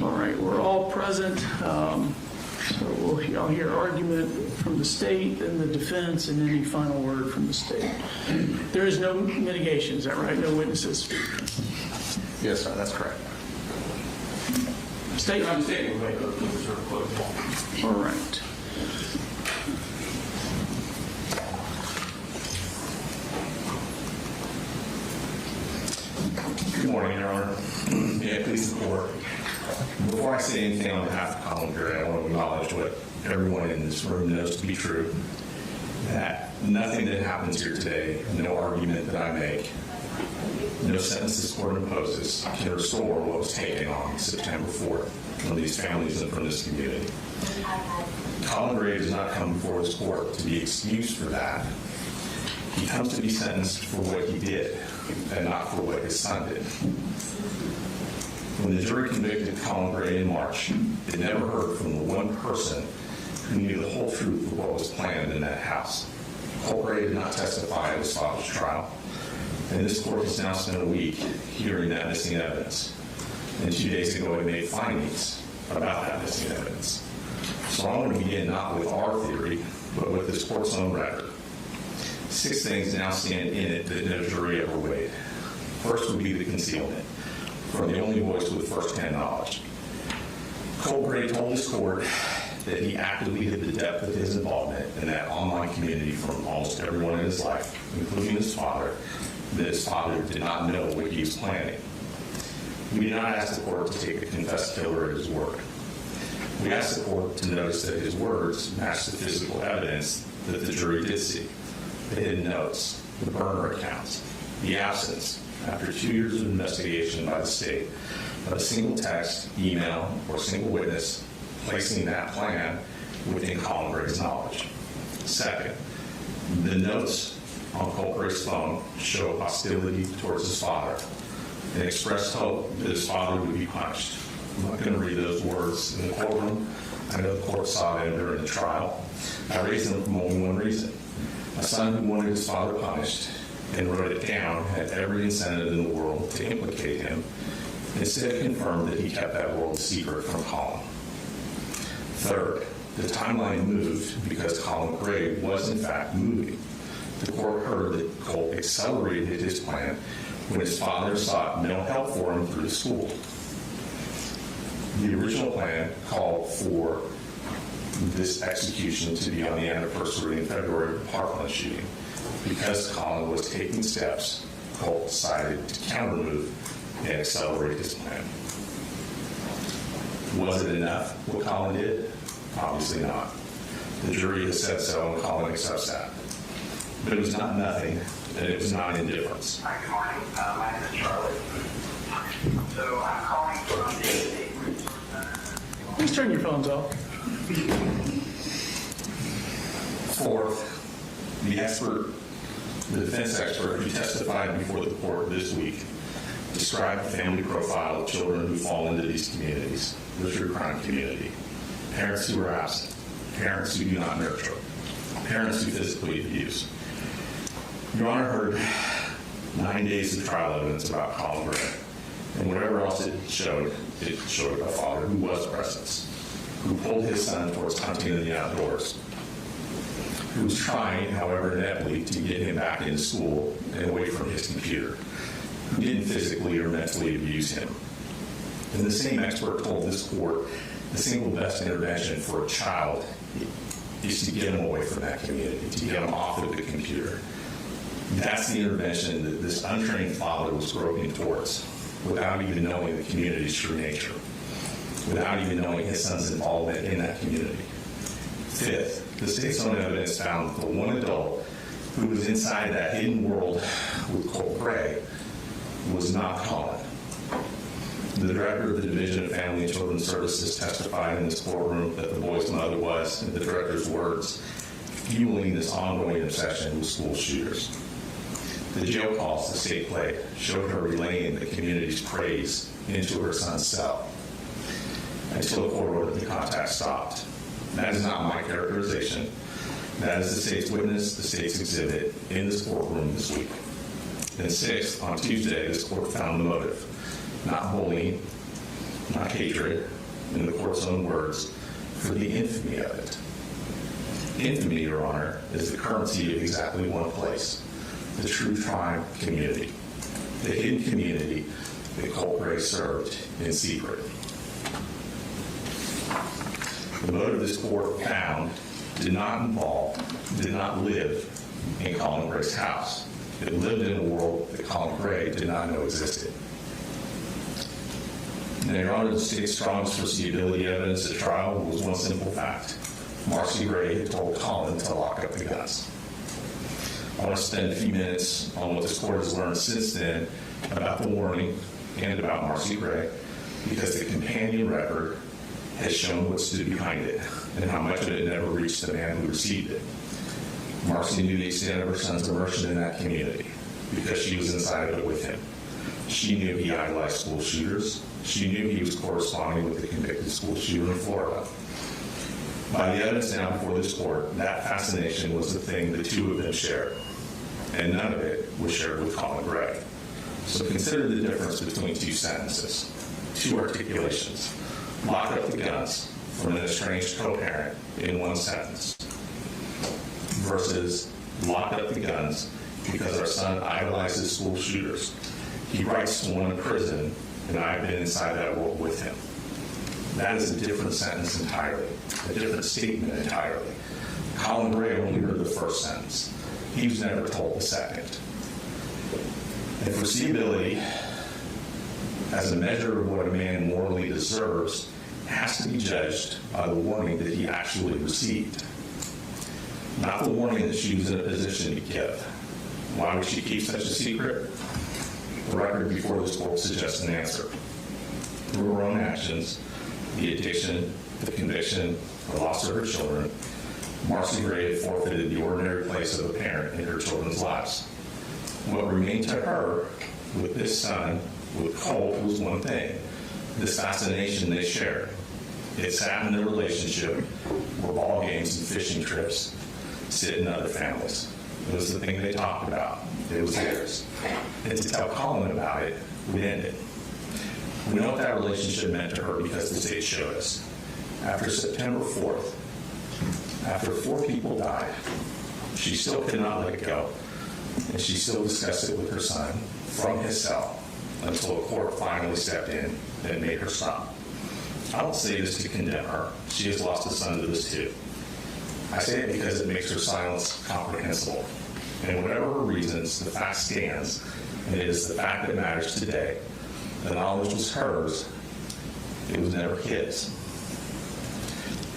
S1: All right, we're all present. So I'll hear argument from the state and the defense and any final word from the state. There is no mitigation, is that right? No witnesses?
S3: Yes, sir, that's correct.
S1: State?
S2: I'm stating we'll make a reserve close.
S1: All right.
S2: Good morning, Your Honor. May it please the court. Before I say anything on behalf of Colin Gray, I want to acknowledge what everyone in this room knows to be true, that nothing that happens here today, no argument that I make, no sentence this court imposes can restore what was taken on September 4th from these families and from this community. Colin Gray does not come before this court to be excused for that. He comes to be sentenced for what he did and not for what his son did. When the jury convicted Colin Gray in March, it never heard from the one person who knew the whole truth of what was planned in that house. Colt Gray did not testify at his father's trial, and this court has now spent a week hearing that missing evidence. And 2 days ago, it made findings about that missing evidence. So I want to begin not with our theory, but with this court's own record. 6 things now stand in it that no jury ever weighed. First would be the concealment, from the only voice with first-hand knowledge. Colt Gray told this court that he actively hid the depth of his involvement in that online community from almost everyone in his life, including his father, that his father did not know what he was planning. We did not ask the court to take a confessed killer at his word. We asked the court to notice that his words matched the physical evidence that the jury did see. The hidden notes, the burner accounts, the absence, after 2 years of investigation by the state, of a single text, email, or single witness placing that plan within Colin Gray's knowledge. Second, the notes on Colt Gray's phone show hostility towards his father and expressed hope that his father would be punished. I'm not going to read those words in the courtroom. I know the court saw them during the trial. I raised them for only one reason. A son who wanted his father punished and wrote it down had every incentive in the world to implicate him, instead confirmed that he kept that world a secret from Colin. Third, the timeline moved because Colin Gray was in fact moving. The court heard that Colt accelerated his plan when his father sought mental help for him through the school. The original plan called for this execution to be on the anniversary in February of the Parkland shooting. Because Colin was taking steps, Colt decided to counter-move and accelerate his plan. Was it enough what Colin did? Obviously not. The jury has said so, and Colin accepts that. But it was not nothing, and it was not indifference.
S14: Hi, good morning. My name is Charlie. So I'm calling from the State Resource Center.
S1: Please turn your phones off.
S2: Fourth, the defense expert who testified before the court this week described the family profile of children who fall into these communities, the true crime community. Parents who are absent, parents who do not nurture, parents who physically abuse. Your Honor heard 9 days of trial evidence about Colin Gray, and whatever else it showed a father who was present, who pulled his son towards hunting in the outdoors, who was trying, however ineptly, to get him back into school and away from his computer, who didn't physically or mentally abuse him. And the same expert told this court the single best intervention for a child is to get him away from that community, to get him off of the computer. That's the intervention that this untrained father was groping towards, without even knowing the community's true nature, without even knowing his son's involvement in that community. Fifth, the state's own evidence found that the one adult who was inside that hidden world with Colt Gray was not Colin. The director of the Division of Family and Children's Services testified in this courtroom that the boy's mother was, in the director's words, fueling this ongoing obsession with school shooters. The jail calls the state played showed her relaying the community's praise into her son's cell until the court ordered the contact stopped. That is not my characterization. That is the state's witness, the state's exhibit in this courtroom this week. And sixth, on Tuesday, this court found the motive. Not bullying, not hatred, in the court's own words, for the infamy of it. Infamy, Your Honor, is the currency of exactly one place, the true tribe community, the hidden community that Colt Gray served in secret. The motive this court found did not live in Colin Gray's house. It lived in a world that Colin Gray did not know existed. Now, Your Honor, the state's strongest foreseeability evidence at trial was one simple fact. Marcy Gray had told Colin to lock up the guns. I want to spend a few minutes on what this court has learned since then about the warning and about Marcy Gray, because the companion record has shown what stood behind it and how much of it never reached the man who received it. Marcy knew the extent of her son's immersion in that community because she was inside of it with him. She knew he idolized school shooters. She knew he was corresponding with the convicted school shooter in Florida. By the evidence now before this court, that fascination was the thing the two of them shared, and none of it was shared with Colin Gray. So consider the difference between two sentences, two articulations. Lock up the guns from an estranged co-parent in one sentence versus lock up the guns because our son idolizes school shooters. He writes to one in prison, and I've been inside that world with him. That is a different sentence entirely, a different statement entirely. Colin Gray only heard the first sentence. He was never told the second. And foreseeability, as a measure of what a man morally deserves, has to be judged by the warning that he actually received, not the warning that she was in a position to give. Why would she keep such a secret? The record before this court suggests an answer. Through her own actions, the addiction, the conviction, the loss of her children, Marcy Gray had forfeited the ordinary place of a parent in her children's lives. What remained to her with this son, with Colt, was one thing: this fascination they shared. It sat in their relationship where ball games and fishing trips sit in other families. It was the thing they talked about. It was theirs. And to tell Colin about it would end it. We know what that relationship meant to her because the state showed us. After September 4th, after 4 people died, she still could not let it go, and she still discussed it with her son from his cell until a court finally stepped in and made her stop. I don't say this to condemn her. She has lost a son to this too. I say it because it makes her silence comprehensible. And whatever her reasons, the fact stands, and it is the fact that matters today. The knowledge was hers. It was never his.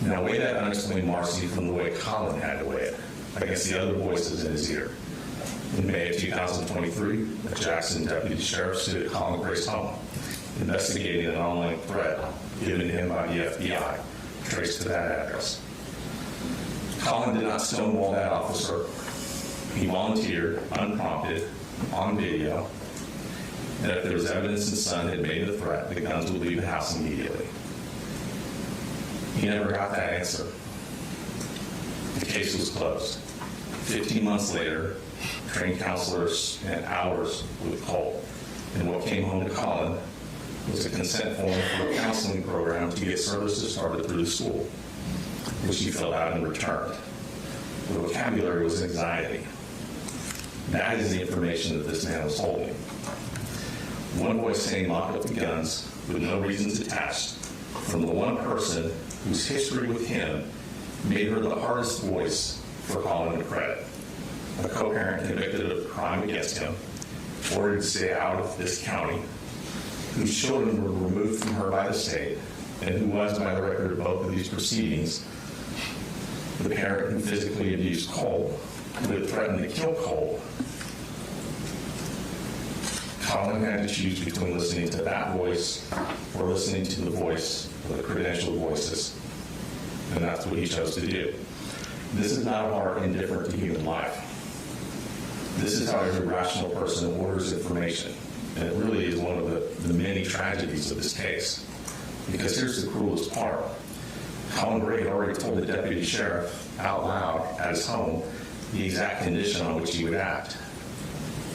S2: Now weigh that unexplained Marcy from the way Colin had to weigh it against the other voices in his ear. In May of 2023, a Jackson deputy sheriff stood at Colin Gray's home, investigating an online threat given to him by the FBI, traced to that address. Colin did not stonewall that officer. He volunteered, unprompted, on video, that if there was evidence his son had made the threat, the guns would leave the house immediately. He never got that answer. The case was closed. 15 months later, trained counselors spent hours with Colt, and what came home to Colin was a consent form for a counseling program to get services started through the school, which he filled out and returned. The vocabulary was anxiety. That is the information that this man was holding. One voice saying lock up the guns with no reasons attached from the one person whose history with him made her the hardest voice for Colin to credit. A co-parent convicted of a crime against him, ordered to stay out of this county, whose children were removed from her by the state, and who was, by the record of both of these proceedings, the parent who physically abused Colt, who had threatened to kill Colt. Colin had to choose between listening to that voice or listening to the voice of the credentialed voices, and that's what he chose to do. This is not a heart indifferent to human life. This is how every rational person orders information, and it really is one of the many tragedies of this case. Because here's the cruelest part. Colin Gray had already told the deputy sheriff out loud at his home the exact condition on which he would act.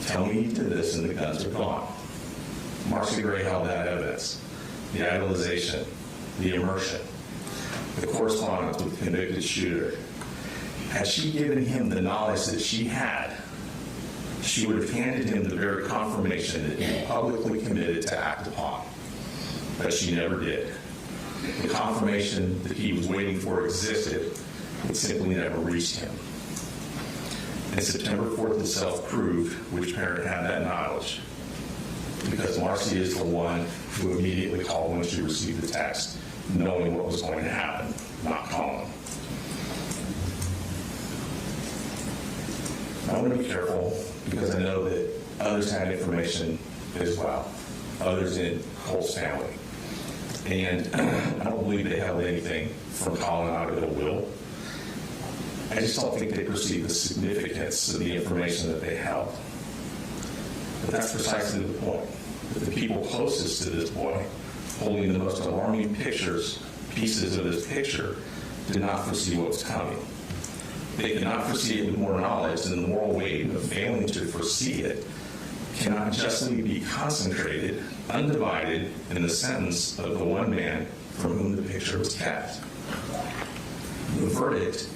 S2: Tell me you did this and the guns are gone. Marcy Gray held that evidence. the idolization, the immersion, the correspondence with the convicted shooter, had she given him the knowledge that she had, she would have handed him the very confirmation that he publicly committed to act upon. But she never did. The confirmation that he was waiting for existed, it simply never reached him. And September 4th itself proved which parent had that knowledge, because Marcy is the one who immediately called when she received the text, knowing what was going to happen, not Colin. I want to be careful because I know that others had information as well, others in Colt's family. And I don't believe they held anything from Colin out of ill will. I just don't think they perceived the significance of the information that they held. But that's precisely the point. That the people closest to this boy, holding the most alarming pieces of this picture, did not foresee what was coming. They could not foresee it with more knowledge, and the moral weight of failing to foresee it cannot justly be concentrated, undivided, in the sentence of the one man from whom the picture was kept. The verdict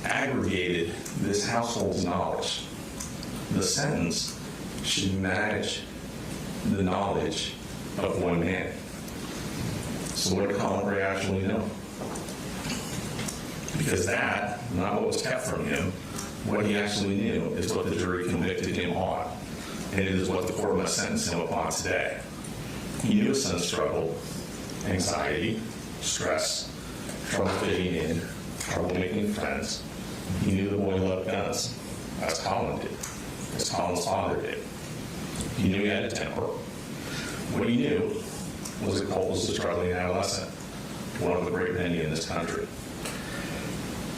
S2: aggregated this household's knowledge. The sentence should match the knowledge of one man. So what did Colin Gray actually know? Because that, not what was kept from him, what he actually knew is what the jury convicted him on. And it is what the court must sentence him upon today. He knew his son struggled, anxiety, stress, trouble fitting in, trouble making friends. He knew the boy loved guns, as Colin did, as Colin's father did. He knew he had a temper. What he knew was that Colt was a struggling adolescent, one of the great many in this country.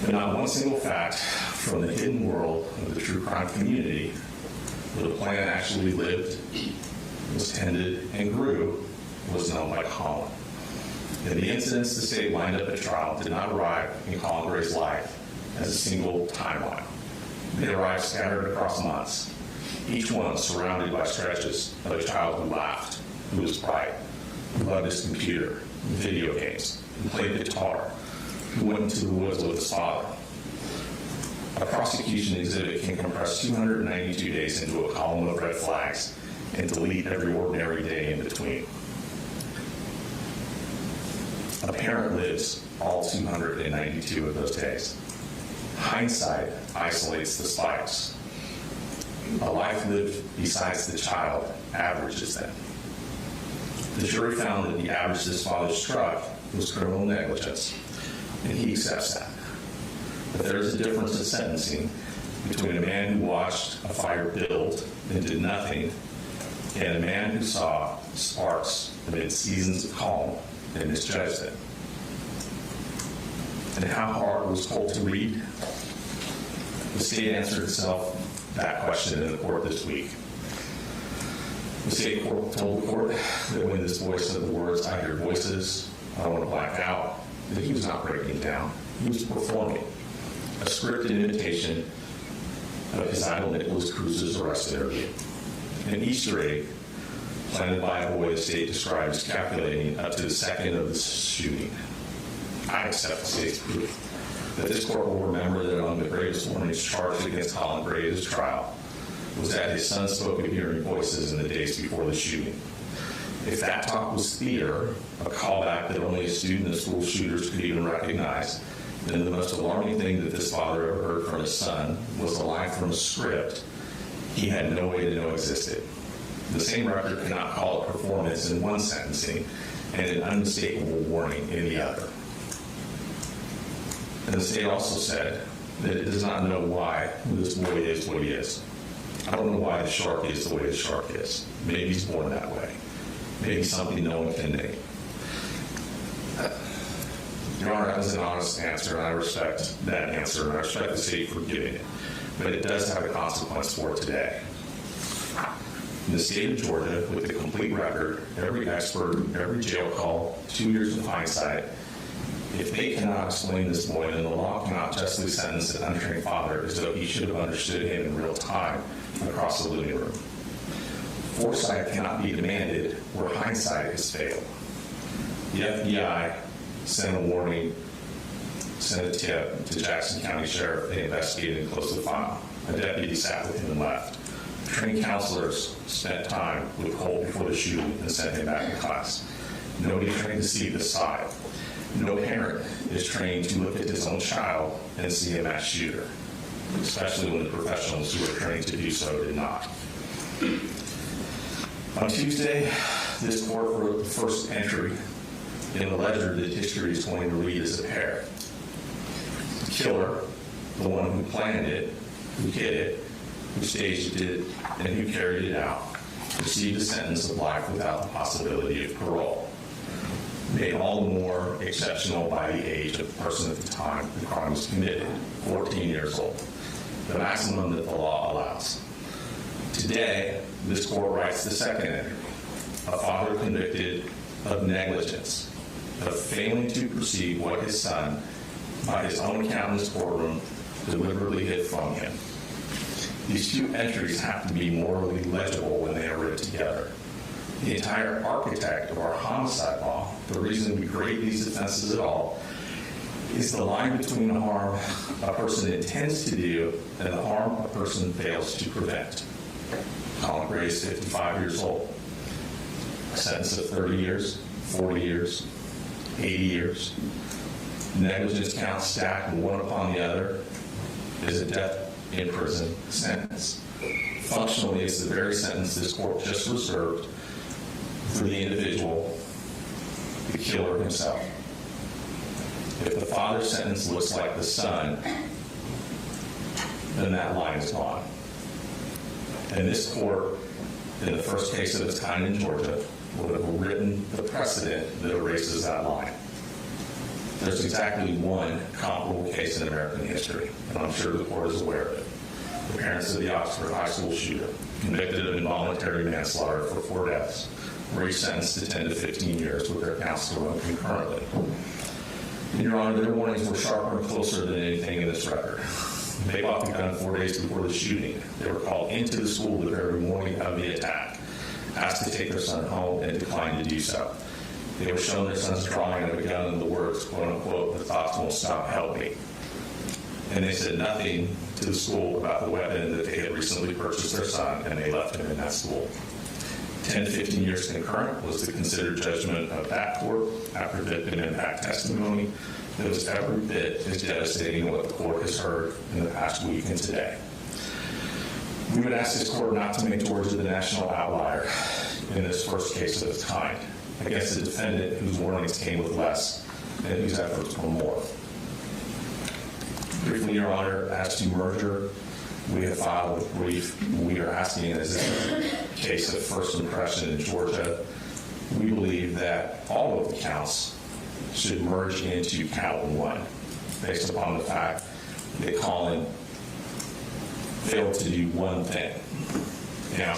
S2: But not one single fact from the hidden world of the true crime community where the plan actually lived, was tended, and grew was known by Colin. And the incidents the state lined up at trial did not arrive in Colin Gray's life as a single timeline. They arrived scattered across months, each one surrounded by stretches of a child who laughed, who was bright, who loved his computer, video games, who played guitar, who went into the woods with his father. A prosecution exhibit can compress 292 days into a column of red flags and delete every ordinary day in between. A parent lives all 292 of those days. Hindsight isolates the spikes. A life lived besides the child averages them. The jury found that the average this father struck was criminal negligence, and he accepts that. But there is a difference in sentencing between a man who watched a fire build and did nothing and a man who saw sparks amid seasons of calm and misjudged it. And how hard was Colt to read? The state answered itself that question in the court this week. The state court told the court that when this boy said the words, "I hear voices, I want to black out," that he was not breaking down. He was performing a scripted imitation of his idol Nicholas Cruz's arrest interview. An Easter egg planted by a boy the state describes calculating up to the second of the shooting. I accept the state's proof that this court will remember that among the greatest warnings charged against Colin Gray at his trial was that his son spoke of hearing voices in the days before the shooting. If that talk was theater, a callback that only a student of school shooters could even recognize, then the most alarming thing that this father ever heard from his son was a line from a script he had no way to know existed. The same record cannot call it performance in one sentencing and an unmistakable warning in the other. And the state also said that it does not know why this boy is what he is. I don't know why the shark is the way the shark is. Maybe he's born that way. Maybe something no one can name. Your Honor, that was an honest answer, and I respect that answer, and I respect the state for giving it. But it does have a consequence for today. In the state of Georgia, with the complete record, every expert, every jail call, 2 years of hindsight, if they cannot explain this boy, then the law cannot justly sentence an untrained father as though he should have understood him in real time across the living room. Foresight cannot be demanded where hindsight has failed. The FBI sent a warning, sent a tip to Jackson County Sheriff. They investigated and closed the file. A deputy sat with him and left. Trained counselors spent time with Colt before the shooting and sent him back to class. Nobody trained to see this side. No parent is trained to look at his own child and see a mass shooter, especially when the professionals who are trained to do so did not. On Tuesday, this court wrote the first entry in a ledger that history is going to read as a pair. The killer, the one who planned it, who hid it, who staged it, and who carried it out, received a sentence of life without the possibility of parole. Made all the more exceptional by the age of the person at the time the crime was committed, 14 years old, the maximum that the law allows. Today, this court writes the second entry. A father convicted of negligence, of failing to perceive what his son, by his own account in this courtroom, deliberately hid from him. These two entries have to be morally legible when they are read together. The entire architect of our homicide law, the reason we grade these offenses at all, is the line between the harm a person intends to do and the harm a person fails to prevent. Colin Gray is 55 years old. A sentence of 30 years, 40 years, 80 years. Negligence counts stacked one upon the other is a death in prison sentence. Functionally, it's the very sentence this court just reserved for the individual, the killer himself. If the father's sentence looks like the son, then that line is gone. And this court, in the first case of its kind in Georgia, would have written the precedent that erases that line. There's exactly one comparable case in American history, and I'm sure the court is aware of it. The parents of the Oxford High School shooter, convicted of involuntary manslaughter for 4 deaths, were sentenced to 10 to 15 years with their counsel run concurrently. And Your Honor, their warnings were sharper and closer than anything in this record. They bought the gun 4 days before the shooting. They were called into the school the very morning of the attack, asked to take their son home, and declined to do so. They were shown their son's drawing of a gun and the words, quote unquote, "the thoughts won't stop, help me." And they said nothing to the school about the weapon that they had recently purchased their son, and they left him in that school. 10 to 15 years concurrent was the considered judgment of that court after victim impact testimony that was every bit as devastating as what the court has heard in the past week and today. We would ask this court not to make Georgia the national outlier in this first case of its kind against a defendant whose warnings came with less and whose efforts were more. Briefly, Your Honor, as to merger, we have filed a brief. We are asking, as a case of first impression in Georgia, we believe that all of the counts should merge into count one, based upon the fact that Colin failed to do one thing. Now,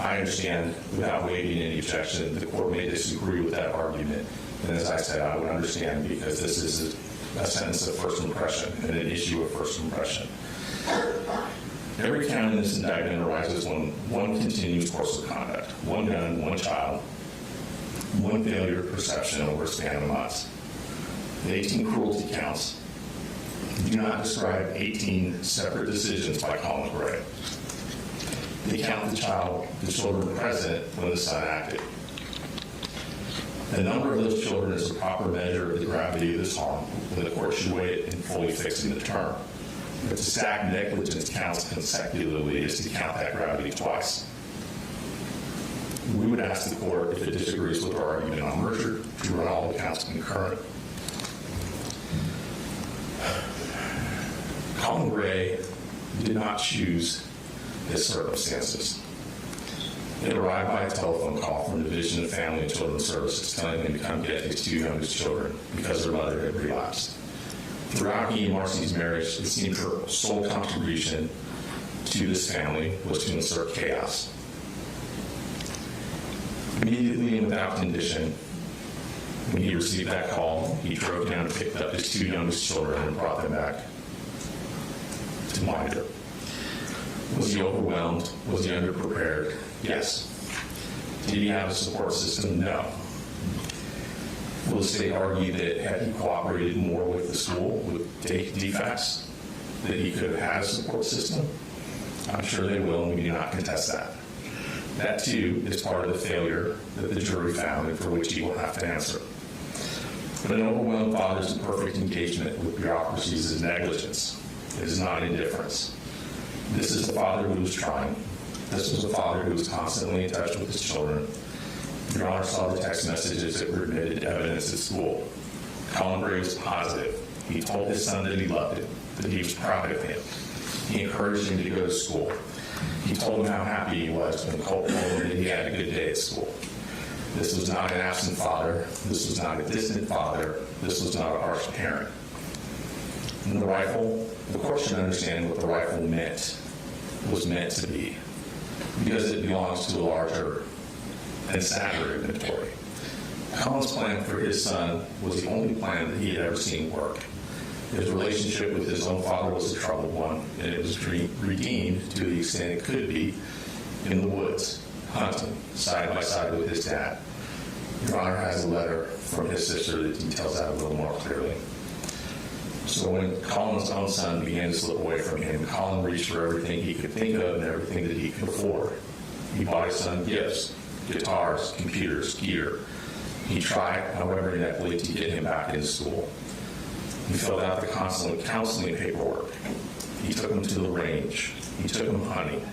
S2: I understand, without waiving any objection, the court may disagree with that argument. And as I said, I would understand because this is a sentence of first impression and an issue of first impression. Every count in this indictment arises when one continuous course of conduct, one gun, one child, one failure of perception over a span of months. The 18 cruelty counts do not describe 18 separate decisions by Colin Gray. They count the children present when the son acted. The number of those children is a proper measure of the gravity of this harm, and the court should weigh it in fully fixing the term. But to stack negligence counts consecutively is to count that gravity twice. We would ask the court, if it disagrees with our argument on merger, to run all the counts concurrent. Colin Gray did not choose his circumstances. It arrived by a telephone call from the Division of Family and Children's Services telling him to come get his 2 youngest children because their mother had relapsed. Throughout he and Marcy's marriage, it seemed her sole contribution to this family was to insert chaos. Immediately and without condition, when he received that call, he drove down and picked up his 2 youngest children and brought them back to Winder. Was he overwhelmed? Was he underprepared? Yes. Did he have a support system? No. Will the state argue that had he cooperated more with the school with defects, that he could have had a support system? I'm sure they will, and we do not contest that. That, too, is part of the failure that the jury found and for which he will have to answer. But an overwhelmed father's imperfect engagement with bureaucracies is negligence. It is not indifference. This is a father who was trying. This was a father who was constantly in touch with his children. Your Honor saw the text messages that were admitted to evidence at school. Colin Gray was positive. He told his son that he loved him, that he was proud of him. He encouraged him to go to school. He told him how happy he was when Colt told him that he had a good day at school. This was not an absent father. This was not a distant father. This was not a harsh parent. And the rifle, the court should understand what the rifle was meant to be, because it belongs to a larger and sadder inventory. Colin's plan for his son was the only plan that he had ever seen work. His relationship with his own father was a troubled one, and it was redeemed to the extent it could be in the woods, hunting, side by side with his dad. Your Honor has a letter from his sister that details that a little more clearly. So when Colin's own son began to slip away from him, Colin reached for everything he could think of and everything that he could afford. He bought his son gifts, guitars, computers, gear. He tried, however ineptly, to get him back into school. He filled out the constant counseling paperwork. He took him to the range. He took him hunting.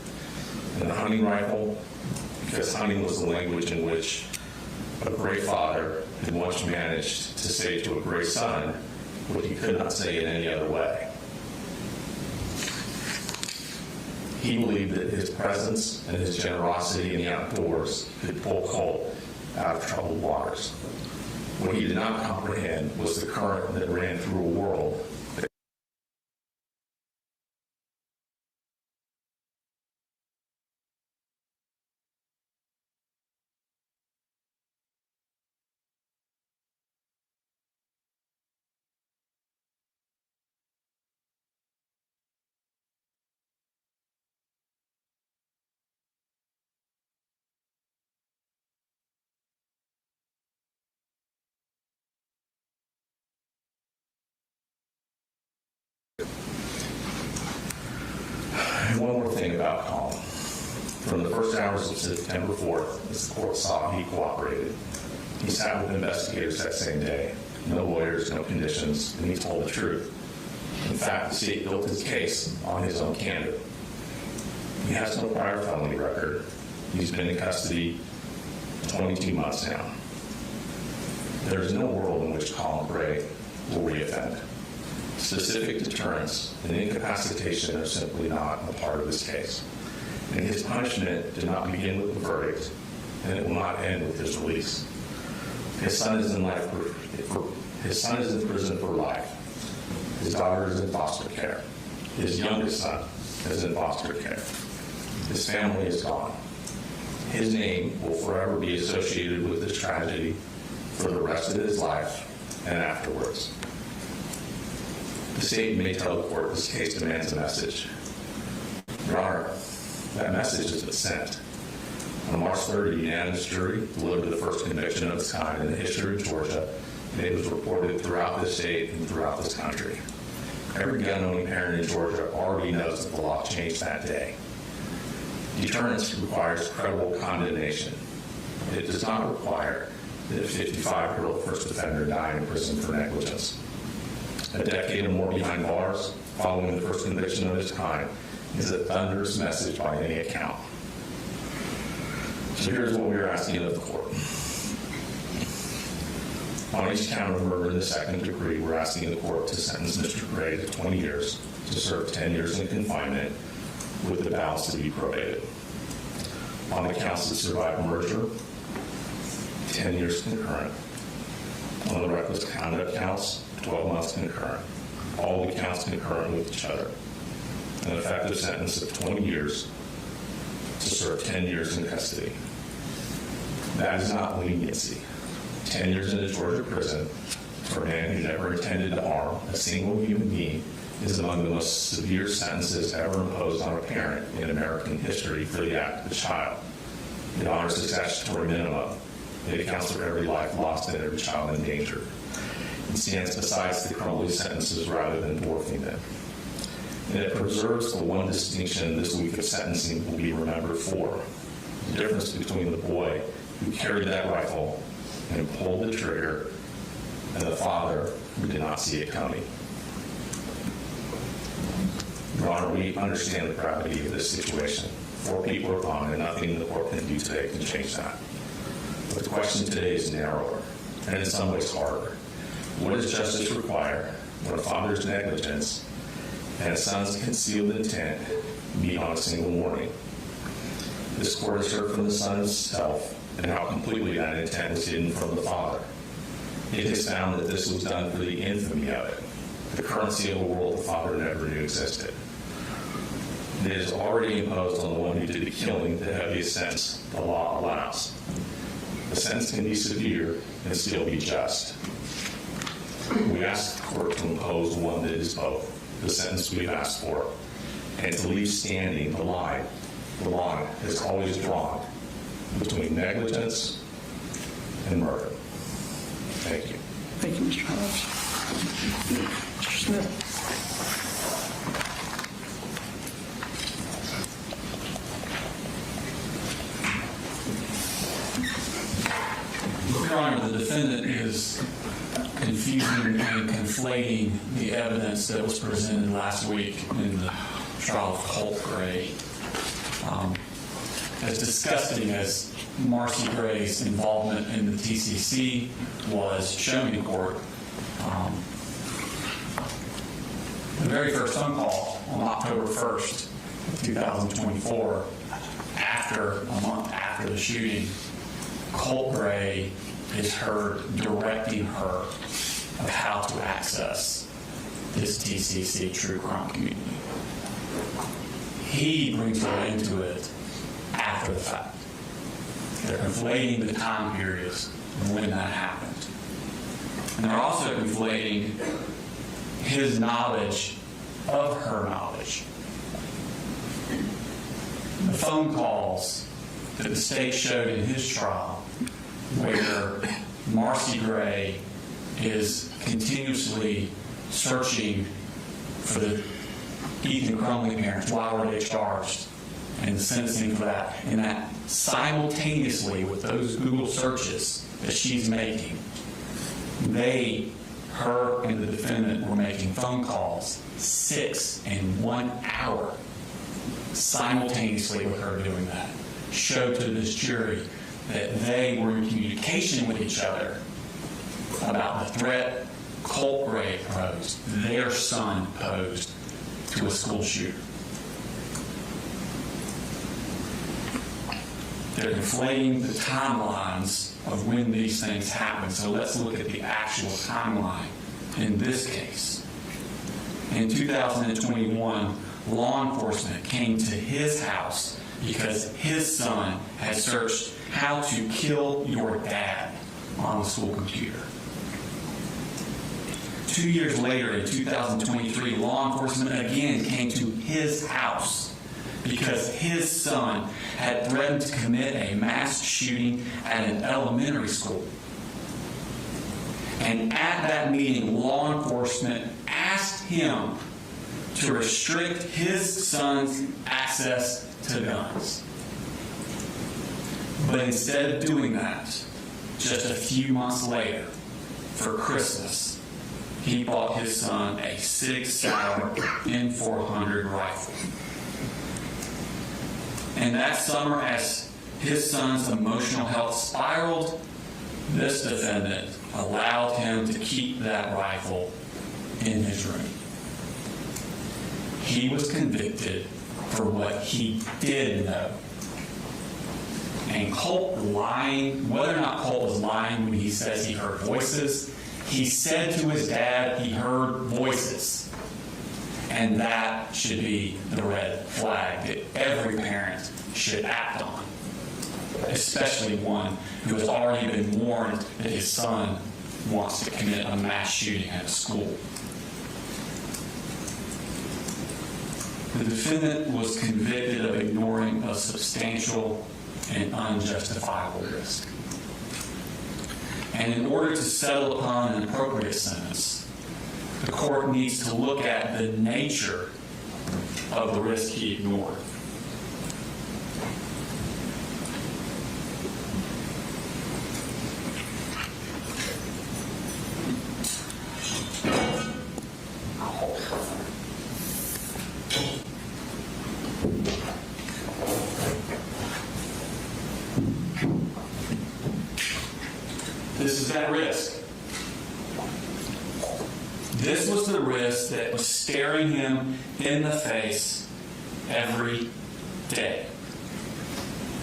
S2: And the hunting rifle, because hunting was the language in which a great father had once managed to say to a great son what he could not say in any other way. He believed that his presence and his generosity in the outdoors could pull Colt out of troubled waters. What he did not comprehend was the current that ran through a world that And one more thing about Colin. From the first hours of September 4th, as the court saw, he cooperated. He sat with investigators that same day. No lawyers, no conditions, and he told the truth. In fact, the state built his case on his own candor. He has no prior felony record. He's been in custody 22 months now. There is no world in which Colin Gray will reoffend. Specific deterrence and incapacitation are simply not a part of this case. And his punishment did not begin with the verdict, and it will not end with his release. His son is in prison for life. His daughter is in foster care. His youngest son is in foster care. His family is gone. His name will forever be associated with this tragedy for the rest of his life and afterwards. The state may tell the court this case demands a message. Your Honor, that message has been sent. On March 3rd, a unanimous jury delivered the first conviction of its kind in the history of Georgia, and it was reported throughout the state and throughout this country. Every gun-owning parent in Georgia already knows that the law changed that day. Deterrence requires credible condemnation. It does not require that a 55-year-old first offender die in prison for negligence. A decade or more behind bars, following the first conviction of its kind, is a thunderous message by any account. So here's what we are asking of the court. On each count of murder in the second degree, we're asking the court to sentence Mr. Gray to 20 years, to serve 10 years in confinement, with the balance to be probated. On the counts that survive merger, 10 years concurrent. On the reckless conduct counts, 12 months concurrent. All the counts concurrent with each other. An effective sentence of 20 years to serve 10 years in custody. That is not leniency. 10 years in a Georgia prison for a man who never intended to harm a single human being is among the most severe sentences ever imposed on a parent in American history for the act of a child. It honors the statutory minimum It accounts for every life lost and every child in danger. It stands besides the criminal sentences rather than dwarfing them. And it preserves the one distinction this week of sentencing will be remembered for: the difference between the boy who carried that rifle and pulled the trigger and the father who did not see it coming. Your Honor, we understand the gravity of this situation. 4 people are gone, and nothing the court can do today can change that. But the question today is narrower, and in some ways harder. What does justice require when a father's negligence and a son's concealed intent meet on a single morning? This court has heard from the son himself and how completely that intent was hidden from the father. It has found that this was done for the infamy of it, the currency of a world the father never knew existed. It is already imposed on the one who did the killing the heaviest sentence the law allows. The sentence can be severe and still be just. We ask the court to impose one that is both the sentence we've asked for and to leave standing the line the law has always drawn between negligence and murder. Thank you.
S1: Thank you, Mr. Hobbs. Mr. Smith.
S15: Your Honor, the defendant is confusing and conflating the evidence that was presented last week in the trial of Colt Gray. As disgusting as Marcy Gray's involvement in the TCC was shown in court, the very first phone call on October 1st, 2024, a month after the shooting, Colt Gray is heard directing her of how to access this TCC true crime community. He brings her into it after the fact. They're conflating the time periods when that happened. And they're also conflating his knowledge of her knowledge. The phone calls that the state showed in his trial, where Marcy Gray is continuously searching for the Ethan Crumley parents, why were they charged, and the sentencing for that, and that simultaneously with those Google searches that she's making, her and the defendant were making phone calls 6 in 1 hour simultaneously with her doing that. Showed to this jury that they were in communication with each other about the threat Colt Gray posed, their son posed to a school shooter. They're inflating the timelines of when these things happen. So let's look at the actual timeline in this case. In 2021, law enforcement came to his house because his son had searched how to kill your dad on the school computer. 2 years later, in 2023, law enforcement again came to his house because his son had threatened to commit a mass shooting at an elementary school. And at that meeting, law enforcement asked him to restrict his son's access to guns. But instead of doing that, just a few months later, for Christmas, he bought his son a Sig Sauer M400 rifle. And that summer, as his son's emotional health spiraled, this defendant allowed him to keep that rifle in his room. He was convicted for what he did know. And Colt lying, whether or not Colt was lying when he says he heard voices, he said to his dad he heard voices. And that should be the red flag that every parent should act on, especially one who has already been warned that his son wants to commit a mass shooting at a school. The defendant was convicted of ignoring a substantial and unjustifiable risk. And in order to settle upon an appropriate sentence, the court needs to look at the nature of the risk he ignored. This is that risk. This was the risk that was staring him in the face every day.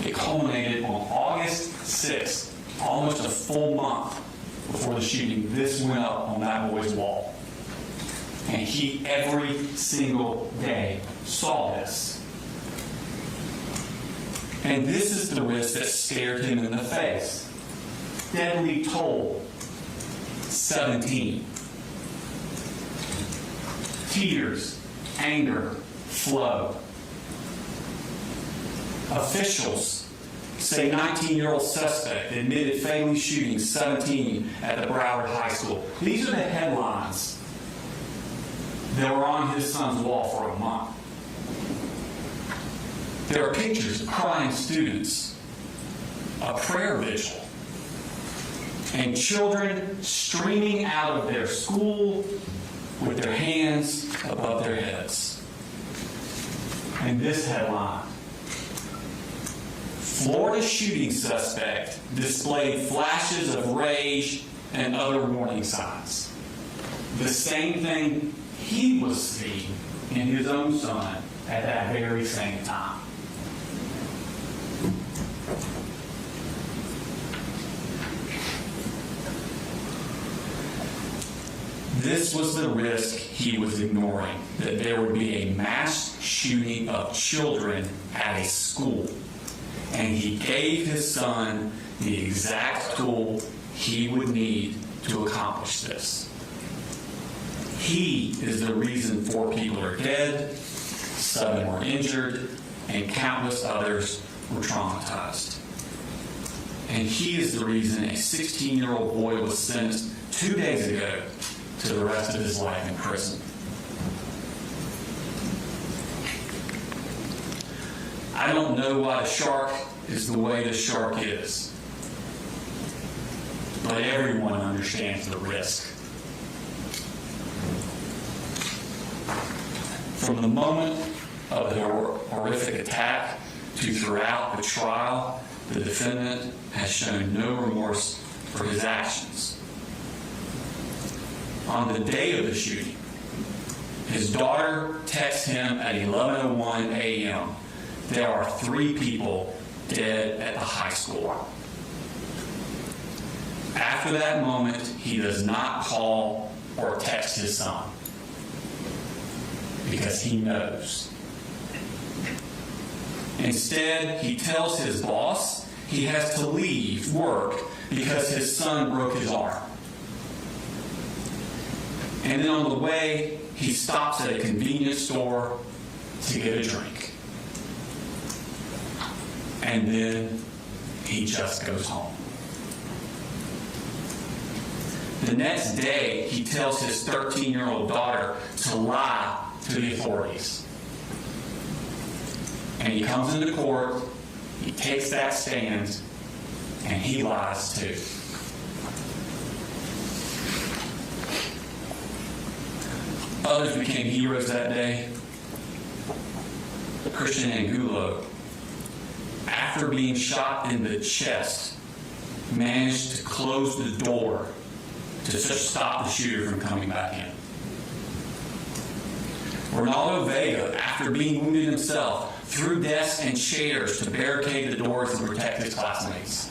S15: It culminated on August 6th, almost a full month before the shooting. This went up on that boy's wall. And he, every single day, saw this. And this is the risk that stared him in the face. Deadly toll, 17. Tears, anger, flow. Officials say 19-year-old suspect admitted fatally shooting 17 at the Broward High School. These are the headlines that were on his son's wall for a month. There are pictures of crying students, a prayer vigil, and children streaming out of their school with their hands above their heads. And this headline: Florida shooting suspect displayed flashes of rage and other warning signs. The same thing he was seeing in his own son at that very same time. This was the risk he was ignoring, that there would be a mass shooting of children at a school. And he gave his son the exact tool he would need to accomplish this. He is the reason 4 people are dead, 7 were injured, and countless others were traumatized. And he is the reason a 16-year-old boy was sentenced 2 days ago to the rest of his life in prison. I don't know why the shark is the way the shark is, but everyone understands the risk. From the moment of the horrific attack to throughout the trial, the defendant has shown no remorse for his actions. On the day of the shooting, his daughter texts him at 11:01 a.m. There are 3 people dead at the high school. After that moment, he does not call or text his son because he knows. Instead, he tells his boss he has to leave work because his son broke his arm. And then on the way, he stops at a convenience store to get a drink. And then he just goes home. The next day, he tells his 13-year-old daughter to lie to the authorities. And he comes into court, he takes that stand, and he lies too. Others became heroes that day. Christian Angulo, after being shot in the chest, managed to close the door to just stop the shooter from coming back in. Ronaldo Vega, after being wounded himself, threw desks and chairs to barricade the doors and protect his classmates.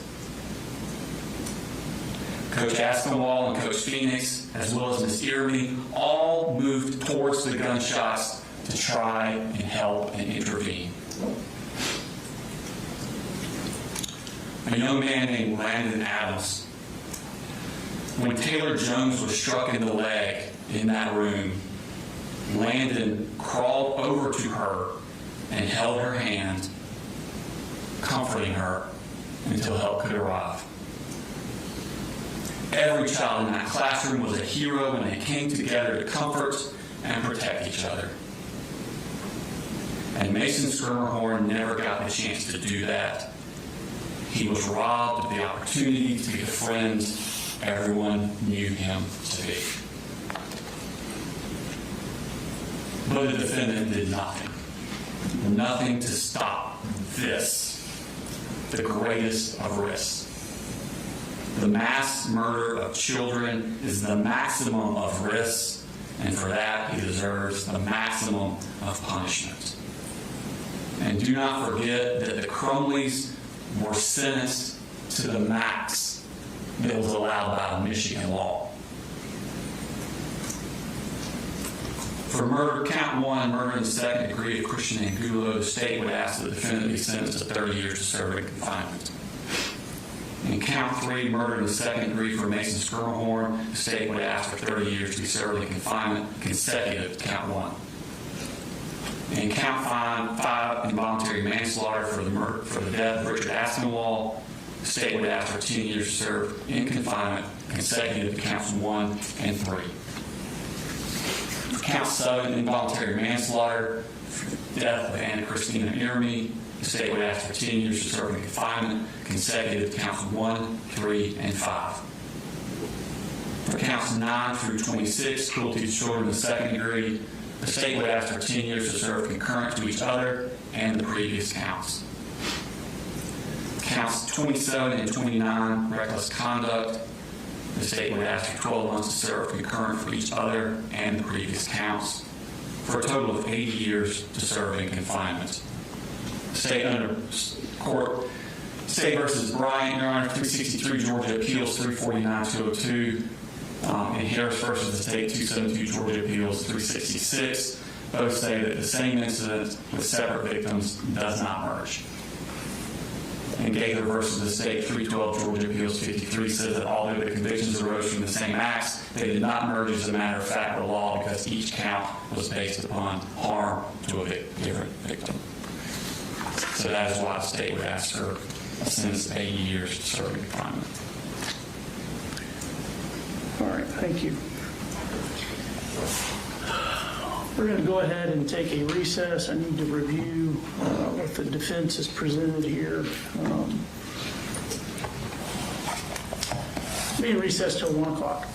S15: Coach Aspinwall and Coach Phoenix, as well as Ms. Irimie, all moved towards the gunshots to try and help and intervene. A young man named Landon Adams, when Taylor Jones was struck in the leg in that room, Landon crawled over to her and held her hand, comforting her until help could arrive. Every child in that classroom was a hero when they came together to comfort and protect each other. And Mason Schermerhorn never got the chance to do that. He was robbed of the opportunity to be the friend everyone knew him to be. But the defendant did nothing. Nothing to stop this, the greatest of risks. The mass murder of children is the maximum of risk, and for that he deserves the maximum of punishment. And do not forget that the Crumleys were sentenced to the max that was allowed by Michigan law. For murder, count one, murder in the second degree of Christian Angulo, the state would ask the defendant be sentenced to 30 years to serve in confinement. In count three, murder in the second degree for Mason Schermerhorn, the state would ask for 30 years to be served in confinement consecutive to count one. In count five, involuntary manslaughter for the death of Ricky Aspinwall, the state would ask for 10 years to serve in confinement consecutive to counts 1 and 3. For count 7, involuntary manslaughter for the death of Cristina Irimie, the state would ask for 10 years to serve in confinement consecutive to counts 1, 3, and 5. For counts 9 through 26, cruelty to children in the second degree, the state would ask for 10 years to serve concurrent to each other and the previous counts. Counts 27 and 29, reckless conduct, the state would ask for 12 months to serve concurrent for each other and the previous counts, for a total of 80 years to serve in confinement. State under court, State versus Bryant, Your Honor, 363 Georgia Appeals 349-202, and Harris versus the State 272 Georgia Appeals 366. Both say that the same incident with separate victims does not merge. And Gaither versus the State 312 Georgia Appeals 53 says that although the convictions arose from the same acts, they did not merge as a matter of fact or law because each count was based upon harm to a different victim. So that is why the state would ask for a sentence of 80 years to serve in confinement.
S1: All right, thank you. We're going to go ahead and take a recess. I need to review what the defense has presented here. Be in recess till 1 o'clock.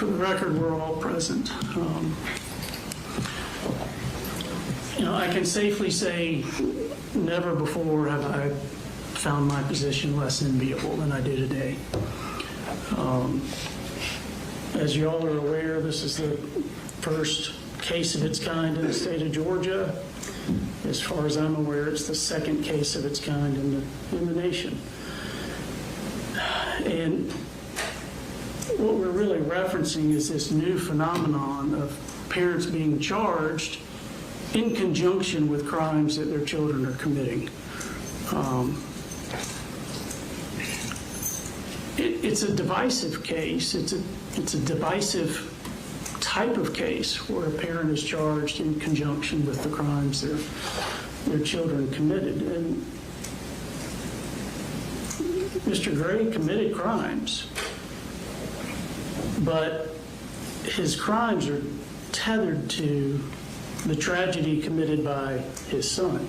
S1: For the record, we're all present. I can safely say never before have I found my position less enviable than I do today. As you all are aware, this is the first case of its kind in the state of Georgia. As far as I'm aware, it's the second case of its kind in the nation. And what we're really referencing is this new phenomenon of parents being charged in conjunction with crimes that their children are committing. It's a divisive case. It's a divisive type of case where a parent is charged in conjunction with the crimes their children committed. And Mr. Gray committed crimes, but his crimes are tethered to the tragedy committed by his son.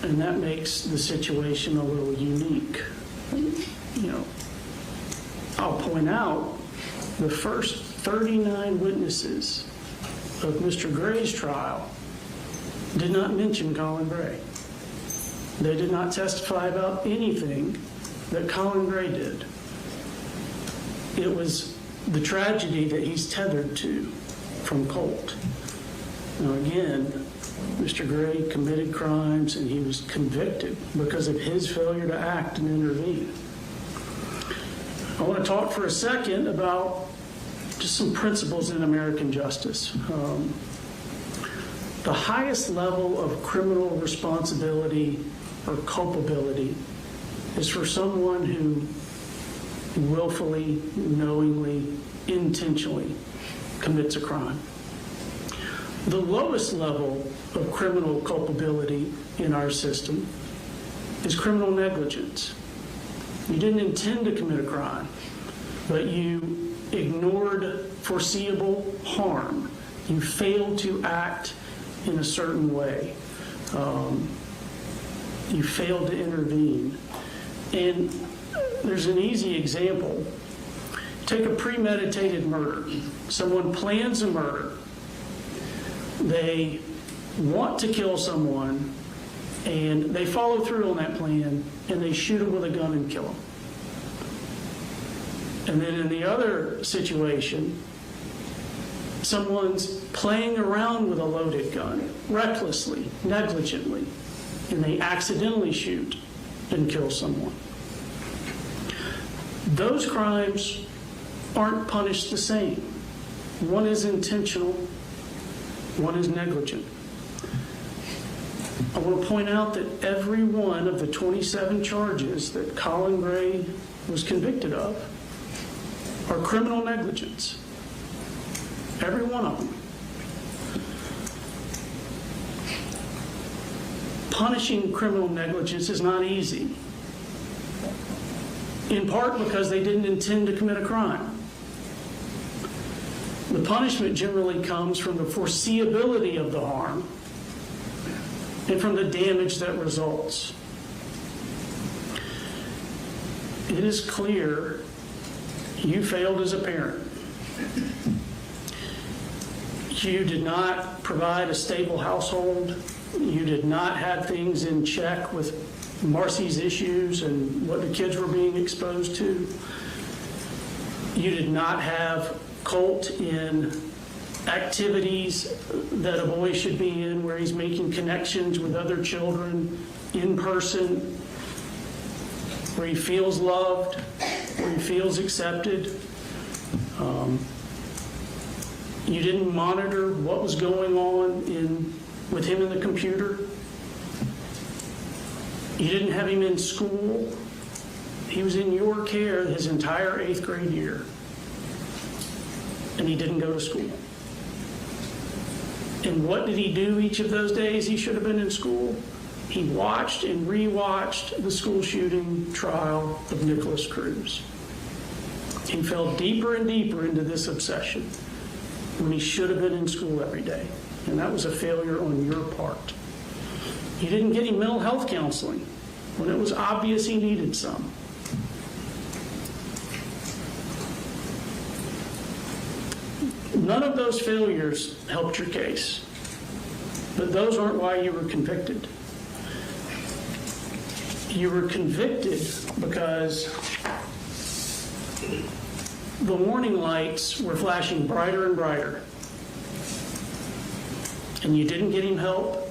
S1: And that makes the situation a little unique. I'll point out the first 39 witnesses of Mr. Gray's trial did not mention Colin Gray. They did not testify about anything that Colin Gray did. It was the tragedy that he's tethered to from Colt. Now again, Mr. Gray committed crimes and he was convicted because of his failure to act and intervene. I want to talk for a second about just some principles in American justice. The highest level of criminal responsibility or culpability is for someone who willfully, knowingly, intentionally commits a crime. The lowest level of criminal culpability in our system is criminal negligence. You didn't intend to commit a crime, but you ignored foreseeable harm. You failed to act in a certain way. You failed to intervene. And there's an easy example. Take a premeditated murder. Someone plans a murder. They want to kill someone, and they follow through on that plan, and they shoot him with a gun and kill him. And then in the other situation, someone's playing around with a loaded gun, recklessly, negligently, and they accidentally shoot and kill someone. Those crimes aren't punished the same. One is intentional, one is negligent. I want to point out that every one of the 27 charges that Colin Gray was convicted of are criminal negligence. Every one of them. Punishing criminal negligence is not easy, in part because they didn't intend to commit a crime. The punishment generally comes from the foreseeability of the harm and from the damage that results. It is clear you failed as a parent. You did not provide a stable household. You did not have things in check with Marcy's issues and what the kids were being exposed to. You did not have Colt in activities that a boy should be in, where he's making connections with other children in person, where he feels loved, where he feels accepted. You didn't monitor what was going on with him in the computer. You didn't have him in school. He was in your care his entire 8th grade year, and he didn't go to school. And what did he do each of those days he should have been in school? He watched and rewatched the school shooting trial of Nicholas Cruz. He fell deeper and deeper into this obsession when he should have been in school every day. And that was a failure on your part. You didn't get him mental health counseling when it was obvious he needed some. None of those failures helped your case, but those aren't why you were convicted. You were convicted because the warning lights were flashing brighter and brighter, and you didn't get him help,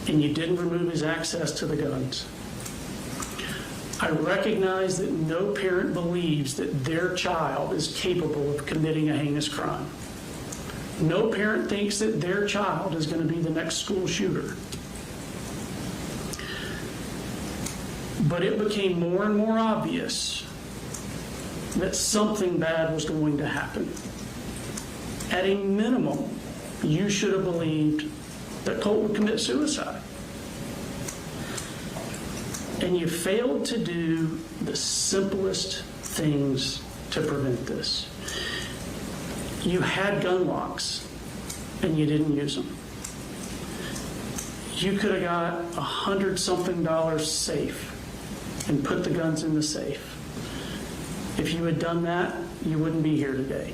S1: and you didn't remove his access to the guns. I recognize that no parent believes that their child is capable of committing a heinous crime. No parent thinks that their child is going to be the next school shooter. But it became more and more obvious that something bad was going to happen. At a minimum, you should have believed that Colt would commit suicide. And you failed to do the simplest things to prevent this. You had gun locks, and you didn't use them. You could have got $100-something safe and put the guns in the safe. If you had done that, you wouldn't be here today.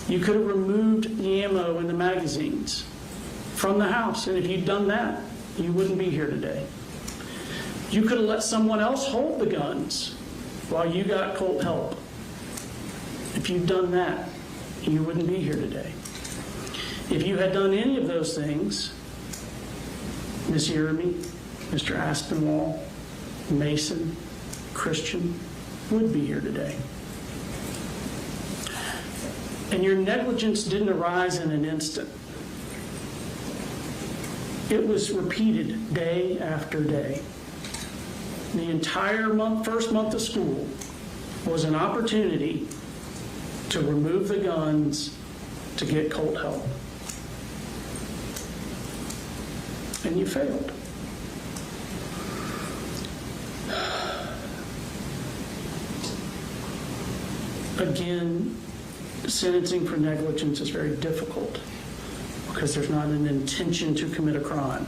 S1: You could have removed the ammo and the magazines from the house, and if you'd done that, you wouldn't be here today. You could have let someone else hold the guns while you got Colt help. If you'd done that, you wouldn't be here today. If you had done any of those things, Ms. Irimie, Mr. Aspinwall, Mason, Christian would be here today. And your negligence didn't arise in an instant. It was repeated day after day. The entire first month of school was an opportunity to remove the guns to get Colt help. And you failed. Again, sentencing for negligence is very difficult because there's not an intention to commit a crime.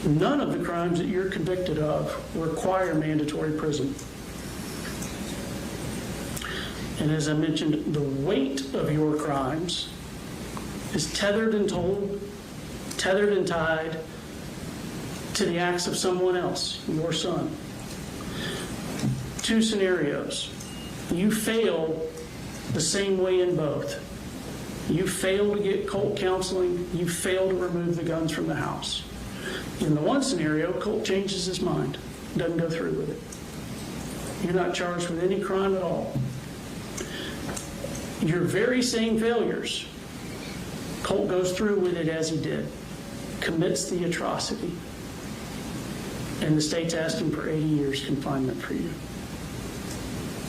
S1: None of the crimes that you're convicted of require mandatory prison. And as I mentioned, the weight of your crimes is tethered and tied to the acts of someone else, your son. Two scenarios. You fail the same way in both. You fail to get Colt counseling. You fail to remove the guns from the house. In the one scenario, Colt changes his mind, doesn't go through with it. You're not charged with any crime at all. Your very same failures, Colt goes through with it as he did, commits the atrocity, and the state's asking for 80 years confinement for you.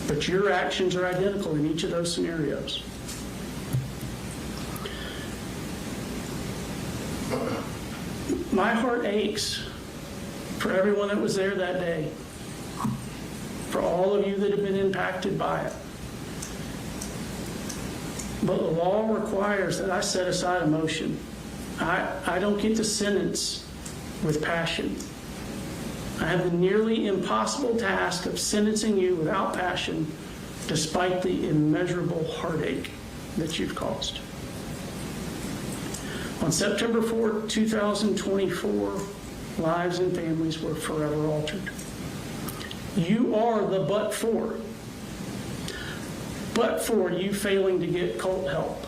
S1: But your actions are identical in each of those scenarios. My heart aches for everyone that was there that day, for all of you that have been impacted by it. But the law requires that I set aside emotion. I don't get to sentence with passion. I have the nearly impossible task of sentencing you without passion, despite the immeasurable heartache that you've caused. On September 4, 2024, lives and families were forever altered. You are the but for you failing to get Colt help,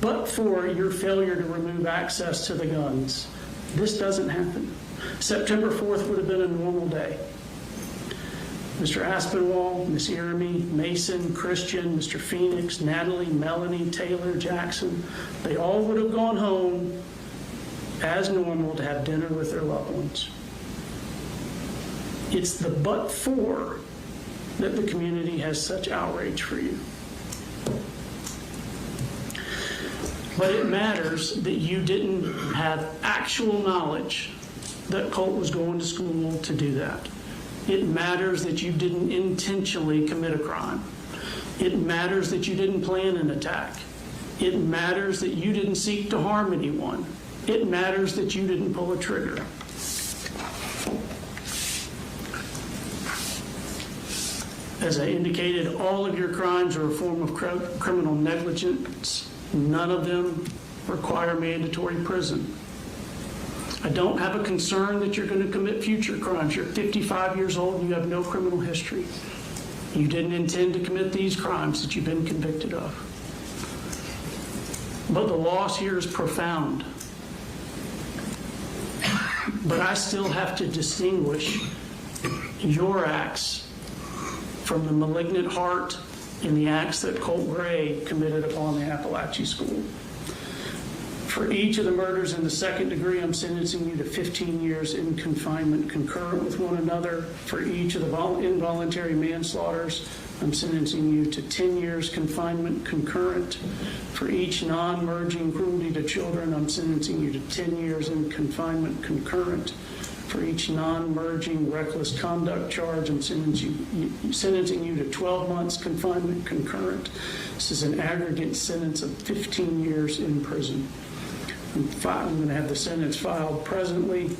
S1: but for your failure to remove access to the guns. This doesn't happen. September 4th would have been a normal day. Mr. Aspinwall, Ms. Irimie, Mason, Christian, Mr. Phoenix, Natalie, Melanie, Taylor, Jackson, they all would have gone home as normal to have dinner with their loved ones. It's the but for that the community has such outrage for you. But it matters that you didn't have actual knowledge that Colt was going to school to do that. It matters that you didn't intentionally commit a crime. It matters that you didn't plan an attack. It matters that you didn't seek to harm anyone. It matters that you didn't pull a trigger. As I indicated, all of your crimes are a form of criminal negligence. None of them require mandatory prison. I don't have a concern that you're going to commit future crimes. You're 55 years old and you have no criminal history. You didn't intend to commit these crimes that you've been convicted of. But the loss here is profound. But I still have to distinguish your acts from the malignant heart in the acts that Colt Gray committed upon the Apalachee School. For each of the murders in the second degree, I'm sentencing you to 15 years in confinement concurrent with one another. For each of the involuntary manslaughters, I'm sentencing you to 10 years confinement concurrent. For each non-merging cruelty to children, I'm sentencing you to 10 years in confinement concurrent. For each non-merging reckless conduct charge, I'm sentencing you to 12 months confinement concurrent. This is an aggregate sentence of 15 years in prison. I'm going to have the sentence filed presently.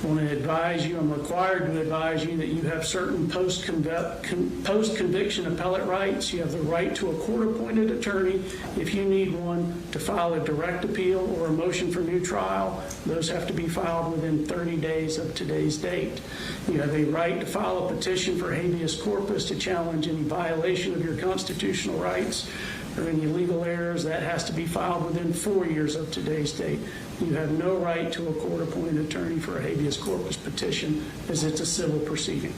S1: I want to advise you, I'm required to advise you that you have certain post-conviction appellate rights. You have the right to a court-appointed attorney if you need one, to file a direct appeal or a motion for new trial. Those have to be filed within 30 days of today's date. You have a right to file a petition for habeas corpus to challenge any violation of your constitutional rights or any legal errors. That has to be filed within 4 years of today's date. You have no right to a court-appointed attorney for a habeas corpus petition, as it's a civil proceeding.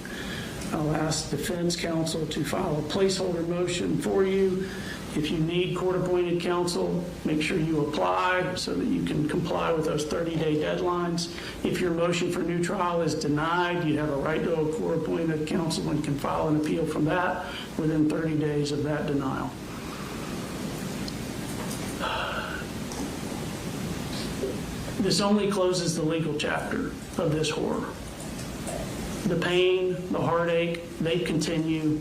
S1: I'll ask defense counsel to file a placeholder motion for you. If you need court-appointed counsel, make sure you apply so that you can comply with those 30-day deadlines. If your motion for new trial is denied, you have a right to a court-appointed counsel and can file an appeal from that within 30 days of that denial. This only closes the legal chapter of this horror. The pain, the heartache, they continue.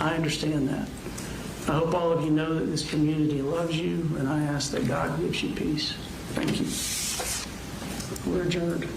S1: I understand that. I hope all of you know that this community loves you, and I ask that God gives you peace. Thank you. We're adjourned.